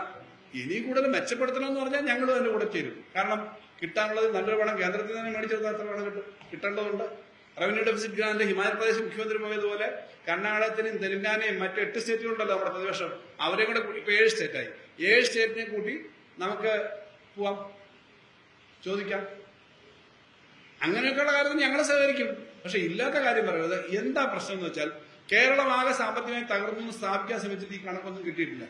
ഇനി കൂടുതൽ മെച്ചപ്പെടുത്തണമെന്ന് പറഞ്ഞാൽ ഞങ്ങൾ തന്നെ കൂടെ ചേരും. കാരണം കിട്ടാനുള്ളത് നല്ലൊരു പണം കേന്ദ്രത്തിൽ നിന്ന് മേടിച്ചെടുത്താൽ എത്ര പണം കിട്ടേണ്ടതുണ്ട്. Revenue deficit grant Himachal Pradesh മുഖ്യമന്ത്രി പോയതുപോലെ കർണാടകത്തിനും തെലങ്കാനയും മറ്റ് 8 സ്റ്റേറ്റുകളുണ്ടല്ലോ നമ്മുടെ പ്രതിപക്ഷം, അവരെ കൂടെ കൂട്ടി ഇപ്പൊ 7 സ്റ്റേറ്റായി. 7 സ്റ്റേറ്റിനെ കൂട്ടി നമുക്ക് പോവാം, ചോദിക്കാം. അങ്ങനെയൊക്കെയുള്ള കാര്യത്തിൽ ഞങ്ങളെ സഹകരിക്കും. പക്ഷെ ഇല്ലാത്ത കാര്യം പറയുന്നത് എന്താ പ്രശ്നം എന്ന് വെച്ചാൽ, കേരളമാകെ സാമ്പത്തികമായി തകർന്നു സ്ഥാപിക്കാൻ ശ്രമിച്ചിട്ട് ഈ കണക്കൊന്നും കിട്ടിയിട്ടില്ല.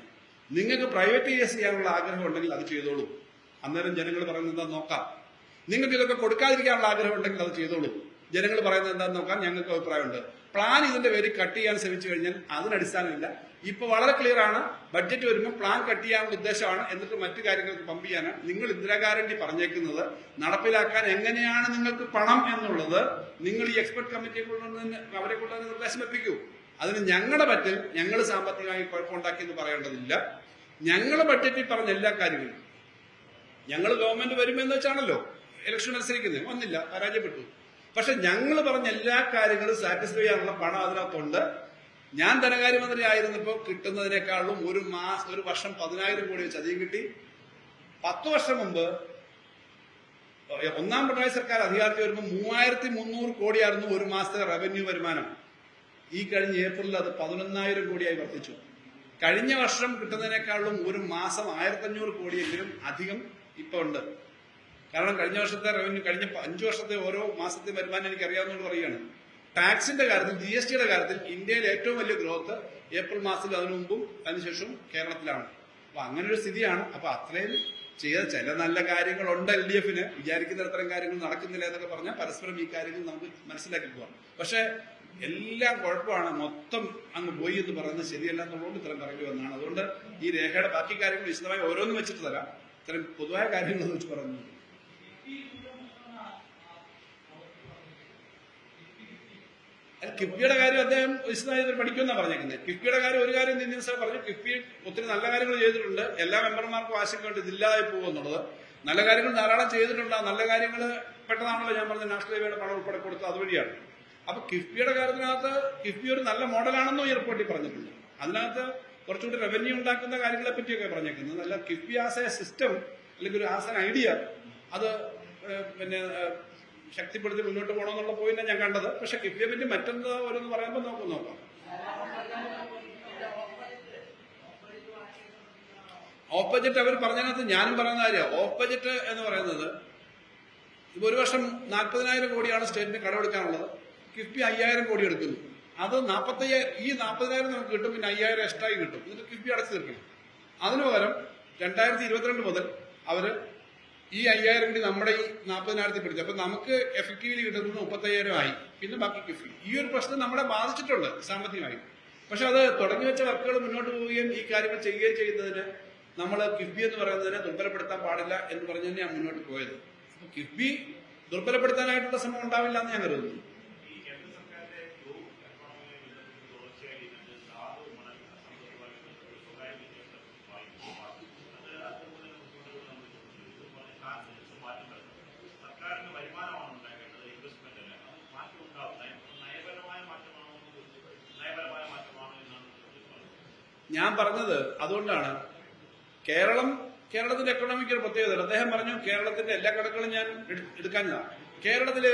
നിങ്ങൾക്ക് പ്രൈവറ്റൈസ് ചെയ്യാനുള്ള ആഗ്രഹം ഉണ്ടെങ്കിൽ അത് ചെയ്തോളൂ. അന്നേരം ജനങ്ങൾ പറയുന്നത് എന്താ നോക്കാം. നിങ്ങൾക്ക് ഇതൊക്കെ കൊടുക്കാതിരിക്കാനുള്ള ആഗ്രഹം ഉണ്ടെങ്കിൽ അത് ചെയ്തോളൂ. ജനങ്ങൾ പറയുന്നത് എന്താന്ന് നോക്കാൻ ഞങ്ങൾക്ക് അഭിപ്രായമുണ്ട്. പ്ലാൻ ഇതിന്റെ പേര് കട്ട് ചെയ്യാൻ ശ്രമിച്ചു കഴിഞ്ഞാൽ അതിനടിസ്ഥാനമില്ല. ഇപ്പൊ വളരെ ക്ലിയർ ആണ്, ബഡ്ജറ്റ് വരുമ്പോൾ പ്ലാൻ കട്ട് ചെയ്യാനുള്ള ഉദ്ദേശമാണ്, എന്നിട്ട് മറ്റു കാര്യങ്ങൾക്ക് പമ്പ് ചെയ്യാനാണ്. നിങ്ങൾ ഇന്ദിരാഗാന്ധിയുടെ പറഞ്ഞേക്കുന്നത് നടപ്പിലാക്കാൻ എങ്ങനെയാണ് നിങ്ങൾക്ക് പണം എന്നുള്ളത് നിങ്ങൾ ഈ എക്സ്പെർട്ട് കമ്മിറ്റിയെ കൊണ്ടുവന്ന് അവരെ കൊണ്ടുവന്ന് നിർദ്ദേശം വെപ്പിക്കൂ. അതിന് ഞങ്ങളുടെ പറ്റിൽ ഞങ്ങൾ സാമ്പത്തികമായി കുഴപ്പമുണ്ടാക്കിയെന്ന് പറയേണ്ടതില്ല. ഞങ്ങളുടെ ബഡ്ജറ്റിൽ പറഞ്ഞ എല്ലാ കാര്യങ്ങളും ഞങ്ങൾ ഗവൺമെന്റ് വരുമെന്ന് വെച്ചാണല്ലോ ഇലക്ഷൻ മത്സരിക്കുന്നത്. വന്നില്ല, പരാജയപ്പെട്ടു. പക്ഷെ ഞങ്ങൾ പറഞ്ഞ എല്ലാ കാര്യങ്ങളും സാറ്റിസ്ഫൈ ചെയ്യാനുള്ള പണം അതിനകത്തുണ്ട്. ഞാൻ ധനകാര്യമന്ത്രി ആയിരുന്നപ്പോൾ കിട്ടുന്നതിനേക്കാളും ഒരു വർഷം 10,000 കോടി വെച്ച് അധികം കിട്ടി. 10 വർഷം മുമ്പ് 1-ാം പിണറായി സർക്കാർ അധികാരത്തിൽ വരുമ്പോൾ 3,300 കോടിയായിരുന്നു ഒരു മാസത്തെ റവന്യൂ വരുമാനം. ഈ കഴിഞ്ഞ ഏപ്രിലിൽ അത് 11,000 കോടിയായി വർദ്ധിച്ചു. കഴിഞ്ഞ വർഷം കിട്ടുന്നതിനേക്കാളും ഒരു മാസം 1,500 കോടിയെങ്കിലും അധികം ഇപ്പൊ ഉണ്ട്. കാരണം കഴിഞ്ഞ വർഷത്തെ റവന്യൂ, കഴിഞ്ഞ 5 വർഷത്തെ ഓരോ മാസത്തെ വരുമാനം എനിക്ക് അറിയാവുന്നതുകൊണ്ട് പറയുകയാണ്. ടാക്സിന്റെ കാര്യത്തിൽ, GSTയുടെ കാര്യത്തിൽ ഇന്ത്യയിൽ ഏറ്റവും വലിയ ഗ്രോത്ത് ഏപ്രിൽ മാസത്തിൽ അതിനു മുമ്പും അതിനുശേഷവും കേരളത്തിലാണ്. അപ്പൊ അങ്ങനെ ഒരു സ്ഥിതിയാണ്. അപ്പൊ അത്രയും ചെയ്ത ചില നല്ല കാര്യങ്ങളുണ്ട് LDFന്. വിചാരിക്കുന്ന അത്തരം കാര്യങ്ങൾ നടക്കുന്നില്ല എന്നൊക്കെ പറഞ്ഞാൽ പരസ്പരം ഈ കാര്യങ്ങൾ നമുക്ക് മനസ്സിലാക്കി പോകാം. പക്ഷെ എല്ലാം കുഴപ്പമാണ്, മൊത്തം അങ്ങ് പോയി എന്ന് പറയുന്നത് ശരിയല്ല എന്നുള്ളതുകൊണ്ട് ഇത്തരം പറയേണ്ടി വന്നതാണ്. അതുകൊണ്ട് ഈ രേഖയുടെ ബാക്കി കാര്യങ്ങൾ വിശദമായി ഓരോന്നും വെച്ചിട്ട് തരാം. ഇത്തരം പൊതുവായ കാര്യങ്ങൾ വെച്ച് പറഞ്ഞു. കിഫ്ബിയുടെ കാര്യം അദ്ദേഹം വിശദമായി പഠിക്കുമെന്നാണ് പറഞ്ഞേക്കുന്നത്. കിഫ്ബിയുടെ കാര്യം ഒരു കാര്യം ഇന്ത്യൻ സാർ പറഞ്ഞു, കിഫ്ബി ഒത്തിരി നല്ല കാര്യങ്ങൾ ചെയ്തിട്ടുണ്ട്. എല്ലാ മെമ്പർമാർക്കും ആശങ്കയുണ്ട് ഇതില്ലാതെ പോകുമെന്നുള്ളത്. നല്ല കാര്യങ്ങൾ ധാരാളം ചെയ്തിട്ടുണ്ട്. ആ നല്ല കാര്യങ്ങൾ പെട്ടതാണല്ലോ ഞാൻ പറഞ്ഞ നാഷണൽ ഹൈവേയുടെ പണം ഉൾപ്പെടെ കൊടുത്ത് അതുവഴിയാണ്. അപ്പൊ കിഫ്ബിയുടെ കാര്യത്തിനകത്ത് കിഫ്ബി ഒരു നല്ല മോഡലാണെന്നും ഈ റിപ്പോർട്ടിൽ പറഞ്ഞിട്ടുണ്ട്. അതിനകത്ത് കുറച്ചുകൂടി റവന്യൂ ഉണ്ടാക്കുന്ന കാര്യങ്ങളെ പറ്റിയൊക്കെ പറഞ്ഞേക്കുന്നത്. നല്ല കിഫ്ബി ആസ് എ സിസ്റ്റം അല്ലെങ്കിൽ ഒരു ആസ് എൻ ഐഡിയ അത് പിന്നെ ശക്തിപ്പെടുത്തി മുന്നോട്ട് പോകണമെന്നുള്ള പോയിന്റ് ഞാൻ കണ്ടത്. പക്ഷെ കിഫ്ബിയെ പറ്റി മറ്റെന്താ ഓരോന്ന് പറയുമ്പോൾ നമുക്ക് നോക്കാം. ഓഫ് ബജറ്റ് അവർ പറഞ്ഞതിനകത്ത് ഞാനും പറയുന്ന കാര്യം, ഓഫ് ബജറ്റ് എന്ന് പറയുന്നത് ഇപ്പൊ ഒരു വർഷം 40,000 കോടിയാണ് സ്റ്റേറ്റിന് കടമെടുക്കാനുള്ളത്. കിഫ്ബി 5,000 കോടി എടുക്കുന്നു. അത് 40,000 നമുക്ക് കിട്ടും, പിന്നെ 5,000 എക്സ്ട്രായി കിട്ടും. എന്നിട്ട് കിഫ്ബി അടച്ചു തീർക്കണം. അതിനു പകരം 2022 മുതൽ അവര് ഈ 5,000 കൂടി നമ്മുടെ ഈ 40,000 പിടിച്ചു. അപ്പൊ നമുക്ക് എഫക്റ്റീവ്ലി കിട്ടുന്നത് 35,000 ആയി. പിന്നെ ബാക്കി കിഫ്ബി. ഈ ഒരു പ്രശ്നം നമ്മളെ ബാധിച്ചിട്ടുണ്ട് സാമ്പത്തികമായി. പക്ഷെ അത് തുടങ്ങി വെച്ച വർക്കുകൾ മുന്നോട്ട് പോവുകയും ഈ കാര്യങ്ങൾ ചെയ്യുകയും ചെയ്യുന്നതിന് നമ്മൾ കിഫ്ബി എന്ന് പറയുന്നതിനെ ദുർബലപ്പെടുത്താൻ പാടില്ല എന്ന് പറഞ്ഞു തന്നെയാണ് മുന്നോട്ട് പോയത്. അപ്പൊ കിഫ്ബി ദുർബലപ്പെടുത്താനായിട്ടുള്ള ശ്രമം ഉണ്ടാവില്ല എന്ന് ഞാൻ കരുതുന്നു. ഞാൻ പറഞ്ഞത് അതുകൊണ്ടാണ് കേരളത്തിന്റെ എക്കണോമിക്ക് ഒരു പ്രത്യേകത. അദ്ദേഹം പറഞ്ഞു കേരളത്തിന്റെ എല്ലാ കടകളും ഞാൻ എടുക്കാഞ്ഞതാണ്. കേരളത്തില്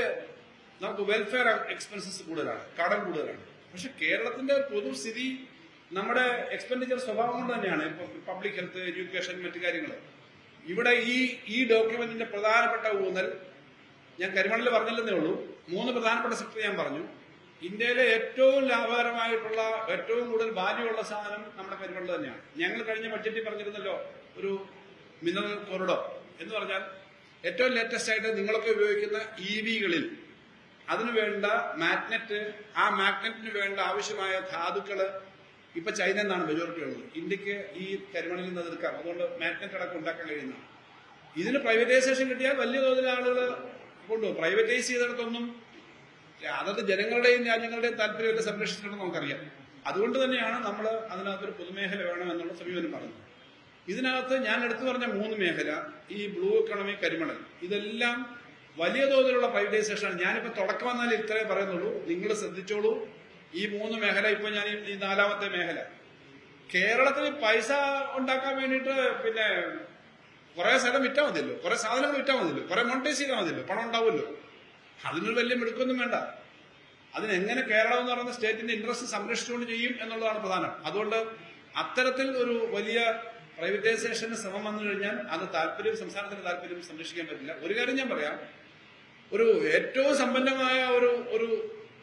നമുക്ക് വെൽഫെയർ എക്സ്പെൻസസ് കൂടുതലാണ്, കടം കൂടുതലാണ്. പക്ഷെ കേരളത്തിന്റെ പൊതുസ്ഥിതി നമ്മുടെ എക്സ്പെൻഡിച്ചർ സ്വഭാവം കൊണ്ട് തന്നെയാണ്. ഇപ്പൊ പബ്ലിക് ഹെൽത്ത്, എഡ്യൂക്കേഷൻ, മറ്റു കാര്യങ്ങൾ. ഇവിടെ ഈ ഡോക്യുമെന്റിന്റെ പ്രധാനപ്പെട്ട ഊന്നൽ ഞാൻ കരിമണലിൽ പറഞ്ഞില്ലെന്നേ ഉള്ളൂ. 3 പ്രധാനപ്പെട്ട സെക്ടർ ഞാൻ പറഞ്ഞു. ഇന്ത്യയിലെ ഏറ്റവും ലാഭകരമായിട്ടുള്ള, ഏറ്റവും കൂടുതൽ വാല്യൂ ഉള്ള സാധനം നമ്മുടെ കരിമണൽ തന്നെയാണ്. ഞങ്ങൾ കഴിഞ്ഞ ബഡ്ജറ്റിൽ പറഞ്ഞിരുന്നല്ലോ ഒരു മിനറൽ കോറിഡോർ എന്ന് പറഞ്ഞാൽ ഏറ്റവും ലേറ്റസ്റ്റ് ആയിട്ട് നിങ്ങളൊക്കെ ഉപയോഗിക്കുന്ന EVകളിൽ അതിനു വേണ്ട മാഗ്നറ്റ്, ആ മാഗ്നറ്റിന് വേണ്ട ആവശ്യമായ ധാതുക്കള് ഇപ്പൊ ചൈനയിൽ നിന്നാണ് മെജോറിറ്റി ഉള്ളത്. ഇന്ത്യക്ക് ഈ കരിമണലിൽ നിന്ന് എടുക്കാം. അതുകൊണ്ട് മാഗ്നറ്റ് അടക്കം ഉണ്ടാക്കാൻ കഴിയുന്നതാണ്. ഇതിന് പ്രൈവറ്റൈസേഷൻ കിട്ടിയാൽ വലിയ തോതിൽ ആളുകൾ കൊണ്ടുപോകും. പ്രൈവറ്റൈസ് ചെയ്തിടത്തൊന്നും അതത് ജനങ്ങളുടെയും രാജ്യങ്ങളുടെയും താല്പര്യമൊക്കെ സംരക്ഷിച്ചിട്ടുണ്ടെന്ന് നമുക്കറിയാം. അതുകൊണ്ട് തന്നെയാണ് നമ്മൾ അതിനകത്തൊരു പൊതുമേഖല വേണം എന്നുള്ള സമീപനം പറഞ്ഞത്. ഇതിനകത്ത് ഞാൻ എടുത്തു പറഞ്ഞ 3 മേഖല, ഈ ബ്ലൂ എക്കണോമി, കരിമണൽ, ഇതെല്ലാം വലിയ തോതിലുള്ള പ്രൈവറ്റൈസേഷനാണ്. ഞാനിപ്പോ തുടക്കം വന്നാൽ ഇത്രേ പറയുന്നുള്ളൂ. നിങ്ങൾ ശ്രദ്ധിച്ചോളൂ. ഈ 3 മേഖല, ഇപ്പൊ ഞാൻ ഈ 4ാമത്തെ മേഖല. കേരളത്തിൽ പൈസ ഉണ്ടാക്കാൻ വേണ്ടിയിട്ട് പിന്നെ കുറെ സ്ഥലം വിറ്റാൽ മതിയല്ലോ, കുറെ സാധനങ്ങൾ വിറ്റാൽ മതിയല്ലോ, കുറെ മോണിറ്റൈസ് ചെയ്താൽ മതിയല്ലോ, പണം ഉണ്ടാവുമല്ലോ. അതിനൊരു വലിയ മിടുക്കൊന്നും വേണ്ട. അതിനെങ്ങനെ കേരളം എന്ന് പറയുന്ന സ്റ്റേറ്റിന്റെ ഇൻട്രസ്റ്റ് സംരക്ഷിച്ചുകൊണ്ട് ചെയ്യും എന്നുള്ളതാണ് പ്രധാനം. അതുകൊണ്ട് അത്തരത്തിൽ ഒരു വലിയ പ്രൈവറ്റൈസേഷന് ശ്രമം വന്നു കഴിഞ്ഞാൽ അത് സംസ്ഥാനത്തിന്റെ താല്പര്യം സംരക്ഷിക്കാൻ പറ്റില്ല. ഒരു കാര്യം ഞാൻ പറയാം, ഒരു ഏറ്റവും സമ്പന്നമായ ഒരു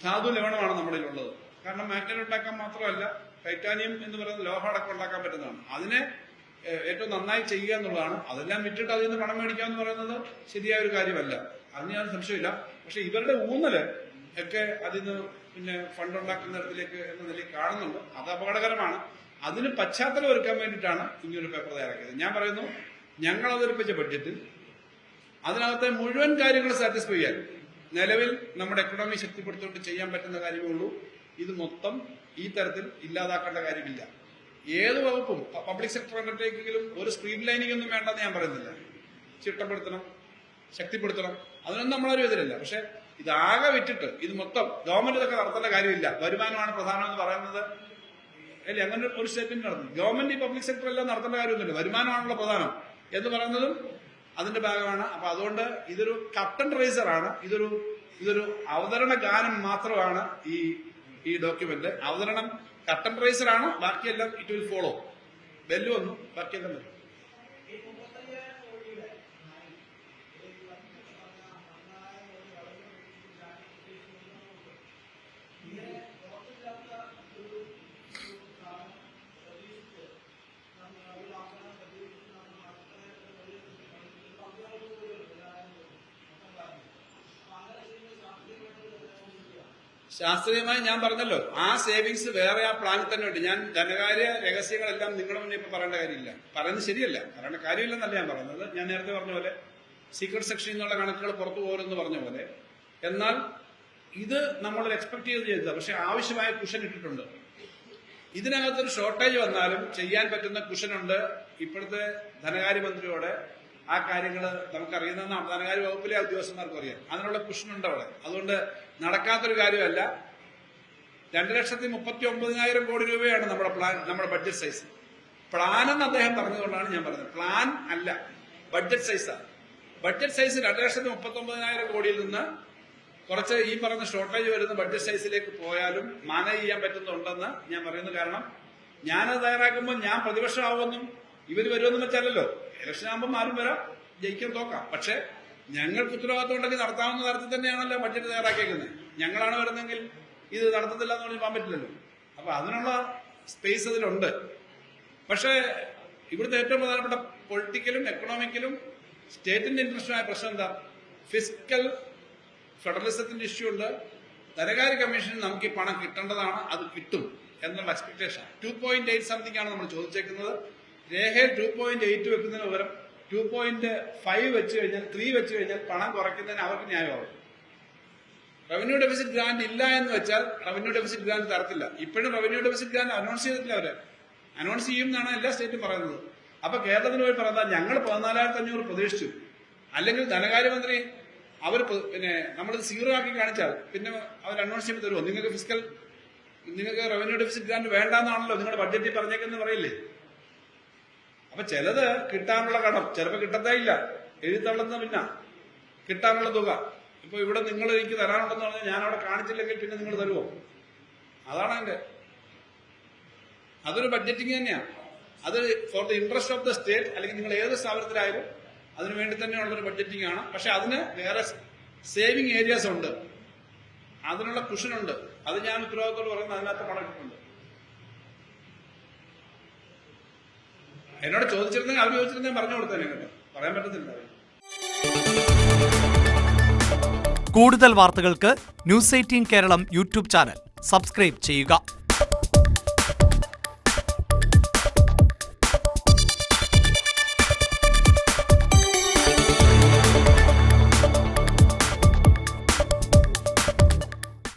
ധാതു ലവണമാണ് നമ്മുടെ ഉള്ളത്. കാരണം മാഗ്നറ്റ് ഉണ്ടാക്കാൻ മാത്രമല്ല, ടൈറ്റാനിയം എന്ന് പറയുന്ന ലോഹം അടക്കം ഉണ്ടാക്കാൻ പറ്റുന്നതാണ്. അതിനെ ഏറ്റവും നന്നായി ചെയ്യുക എന്നുള്ളതാണ്. അതെല്ലാം വിറ്റിട്ട് അതിൽ നിന്ന് പണം മേടിക്കുക എന്ന് പറയുന്നത് ശരിയായ ഒരു കാര്യമല്ല. അതിന് ഞാൻ സംശയമില്ല. പക്ഷെ ഇവരുടെ ഊന്നല് ഒക്കെ അതിൽ നിന്ന് പിന്നെ ഫണ്ട് ഉണ്ടാക്കുന്ന തരത്തിലേക്ക് എന്ന നിലയിൽ കാണുന്നുണ്ട്. അത് അപകടകരമാണ്. അതിന് പശ്ചാത്തലം ഒരുക്കാൻ വേണ്ടിയിട്ടാണ് ഇങ്ങനൊരു പേപ്പർ തയ്യാറാക്കിയത്. ഞാൻ പറയുന്നു, ഞങ്ങൾ അവതരിപ്പിച്ച ബഡ്ജറ്റിൽ അതിനകത്തെ മുഴുവൻ കാര്യങ്ങൾ സാറ്റിസ്ഫൈ ചെയ്യാൻ നിലവിൽ നമ്മുടെ എക്കണോമി ശക്തിപ്പെടുത്തിക്കൊണ്ട് ചെയ്യാൻ പറ്റുന്ന കാര്യമേ ഉള്ളൂ. ഇത് മൊത്തം ഈ തരത്തിൽ ഇല്ലാതാക്കേണ്ട കാര്യമില്ല. ഏത് വകുപ്പും പബ്ലിക് സെക്ടർ അണ്ടർടേക്കിങ്ങിലും ഒരു സ്ട്രീം ലൈനിങ് ഒന്നും വേണ്ടെന്ന് ഞാൻ പറയുന്നില്ല. ചിട്ടപ്പെടുത്തണം, ശക്തിപ്പെടുത്തണം, അതിനൊന്നും നമ്മളൊരു എതിരല്ല. പക്ഷെ ഇതാകെ വിറ്റിട്ട് ഇത് മൊത്തം ഗവൺമെന്റ് ഇതൊക്കെ നടത്തേണ്ട കാര്യമില്ല, വരുമാനമാണ് പ്രധാനം എന്ന് പറയുന്നത് അല്ലേ? അങ്ങനെ ഒരു സ്റ്റേറ്റ്മെന്റ് നടന്നു. ഗവൺമെന്റ് ഈ പബ്ലിക് സെക്ടർ എല്ലാം നടത്തേണ്ട കാര്യമൊന്നുമില്ല, വരുമാനമാണല്ലോ പ്രധാനം എന്ന് പറയുന്നതും അതിന്റെ ഭാഗമാണ്. അപ്പൊ അതുകൊണ്ട് ഇതൊരു കട്ടൻ റൈസറാണ്. ഇതൊരു അവതരണ ഗാനം മാത്രമാണ് ഈ ഡോക്യുമെന്റ്. അവതരണം കട്ടൻ റൈസറാണ്, ബാക്കിയെല്ലാം ഇറ്റ് വിൽ ഫോളോ. ബെല്ല് വന്നു, ബാക്കിയെല്ലാം വരും. ശാസ്ത്രീയമായി ഞാൻ പറഞ്ഞല്ലോ, ആ സേവിങ്സ് വേറെ ആ പ്ലാനിൽ തന്നെ ഉണ്ട്. ഞാൻ ധനകാര്യ രഹസ്യങ്ങളെല്ലാം നിങ്ങളുടെ മുന്നേ ഇപ്പൊ പറയേണ്ട കാര്യമില്ല, പറയുന്നത് ശരിയല്ല, പറയേണ്ട കാര്യമില്ലെന്നല്ല ഞാൻ പറയുന്നത്. ഞാൻ നേരത്തെ പറഞ്ഞ പോലെ സീക്രട്ട് സെക്ഷനിൽ നിന്നുള്ള കണക്കുകൾ പുറത്തു പോരെന്ന് പറഞ്ഞ പോലെ. എന്നാൽ ഇത് നമ്മൾ എക്സ്പെക്ട് ചെയ്തത്, പക്ഷെ ആവശ്യമായ കുഷൻ ഇട്ടിട്ടുണ്ട്. ഇതിനകത്തൊരു ഷോർട്ടേജ് വന്നാലും ചെയ്യാൻ പറ്റുന്ന കുഷനുണ്ട്. ഇപ്പോഴത്തെ ധനകാര്യമന്ത്രിയോടെ ആ കാര്യങ്ങൾ നമുക്കറിയുന്നതെന്നാണ്, ധനകാര്യ വകുപ്പിലെ ഉദ്യോഗസ്ഥന്മാർക്കും അറിയാം. അതിനുള്ള കുഷനുണ്ട് അവിടെ. അതുകൊണ്ട് നടക്കാത്തൊരു കാര്യമല്ല. 2,39,000 കോടി രൂപയാണ് നമ്മുടെ പ്ലാൻ, നമ്മുടെ ബഡ്ജറ്റ് സൈസ്. പ്ലാൻ എന്ന് അദ്ദേഹം പറഞ്ഞതുകൊണ്ടാണ് ഞാൻ പറഞ്ഞത്. പ്ലാൻ അല്ല, ബഡ്ജറ്റ് സൈസാണ്. ബഡ്ജറ്റ് സൈസ് 2,39,000 കോടിയിൽ നിന്ന് കുറച്ച് ഈ പറഞ്ഞ ഷോർട്ടേജ് വരുന്ന ബഡ്ജറ്റ് സൈസിലേക്ക് പോയാലും മാനേജ് ചെയ്യാൻ പറ്റുന്നുണ്ടെന്ന് ഞാൻ പറയുന്നു. കാരണം ഞാനത് തയ്യാറാക്കുമ്പോൾ ഞാൻ പ്രതിപക്ഷമാവുമെന്നും ഇവർ വരുമെന്നും വെച്ചാലല്ലോ. ഇലക്ഷൻ ആകുമ്പോൾ ആരും വരാം, ജയിക്കാൻ തോക്കാം. പക്ഷെ ഞങ്ങൾക്ക് ഉത്തരവാദിത്വം ഉണ്ടെങ്കിൽ നടത്താവുന്ന തരത്തിൽ തന്നെയാണല്ലോ ബഡ്ജറ്റ് തയ്യാറാക്കിയേക്കുന്നത്. ഞങ്ങളാണ് വരുന്നെങ്കിൽ ഇത് നടത്തത്തില്ല എന്ന് പറഞ്ഞ് പോകാൻ പറ്റില്ലല്ലോ. അപ്പൊ അതിനുള്ള സ്പേസ് അതിലുണ്ട്. പക്ഷേ ഇവിടുത്തെ ഏറ്റവും പ്രധാനപ്പെട്ട പൊളിറ്റിക്കലും എക്കണോമിക്കലും സ്റ്റേറ്റിന്റെ ഇൻട്രസ്റ്റുമായ പ്രശ്നം എന്താ? ഫിസ്ക്കൽ ഫെഡറലിസത്തിന്റെ ഇഷ്യൂ ഉണ്ട്. ധനകാര്യ കമ്മീഷന് നമുക്ക് ഈ പണം കിട്ടേണ്ടതാണ്, അത് കിട്ടും എന്നുള്ള എക്സ്പെക്ടേഷൻ. 2.8 സംതിങ് ആണ് നമ്മൾ ചോദിച്ചേക്കുന്നത്. രേഖയിൽ 2.8 വെക്കുന്നതിന് പകരം 2.5 വെച്ച് കഴിഞ്ഞാൽ 3 വെച്ച് കഴിഞ്ഞാൽ പണം കുറയ്ക്കുന്നതിന് അവർക്ക് ന്യായമാവും. റവന്യൂ ഡെഫിസിറ്റ് ഗ്രാന്റ് ഇല്ല എന്ന് വെച്ചാൽ റവന്യൂ ഡെഫിസിറ്റ് ഗ്രാന്റ് തരത്തില്ല. ഇപ്പോഴും റവന്യൂ ഡെഫിസിറ്റ് ഗ്രാന്റ് അനൗൺസ് ചെയ്തിട്ടില്ല. അവര് അനൗൺസ് ചെയ്യും എന്നാണ് എല്ലാ സ്റ്റേറ്റും പറയുന്നത്. അപ്പൊ കേരളത്തിന് പോയി പറയുന്നത് ഞങ്ങൾ 14,500 പ്രതീക്ഷിച്ചു, അല്ലെങ്കിൽ ധനകാര്യമന്ത്രി അവർ പിന്നെ നമ്മളിത് 0 ആക്കി കാണിച്ചാൽ പിന്നെ അവർ അനൗൺസ് ചെയ്യുമ്പോൾ തരുമോ? നിങ്ങൾക്ക് റവന്യൂ ഡെഫിസിറ്റ് ഗ്രാന്റ് വേണ്ടെന്നാണല്ലോ നിങ്ങളുടെ ബഡ്ജറ്റിൽ പറഞ്ഞേക്കെന്ന് പറയില്ലേ? അപ്പൊ ചിലത് കിട്ടാനുള്ള കടം ചിലപ്പോൾ കിട്ടത്തേ ഇല്ല, എഴുത്തള്ളുന്ന പിന്നെ കിട്ടാനുള്ള തുക. ഇപ്പൊ ഇവിടെ നിങ്ങൾ എനിക്ക് തരാനുണ്ടെന്ന് പറഞ്ഞാൽ ഞാൻ അവിടെ കാണിച്ചില്ലെങ്കിൽ പിന്നെ നിങ്ങൾ തരുമോ? അതാണ് അതിന്റെ. അതൊരു ബഡ്ജറ്റിംഗ് തന്നെയാണ്. അത് for the interest of the state, അല്ലെങ്കിൽ നിങ്ങൾ ഏത് സ്ഥാപനത്തിലായാലും അതിനു വേണ്ടി തന്നെയുള്ളൊരു ബഡ്ജറ്റിംഗ് ആണ്. പക്ഷെ അതിന് വേറെ സേവിങ് ഏരിയാസ് ഉണ്ട്, അതിനുള്ള കുഷനുണ്ട്. അത് ഞാൻ ഉത്തരവാദിത്തോട് പറയുന്നത് അതിനകത്ത് പണം ഇട്ടിട്ടുണ്ട്. എന്നോട് ചോദിച്ചിരുന്നെങ്കിൽ അവർ ചോദിച്ചിരുന്നെങ്കിൽ പറഞ്ഞു കൊടുത്തേനെ കേട്ടോ, പറയാൻ പറ്റത്തില്ല. കൂടുതൽ വാർത്തകൾക്ക് news 18 Keralam YouTube channel subscribe ചെയ്യുക.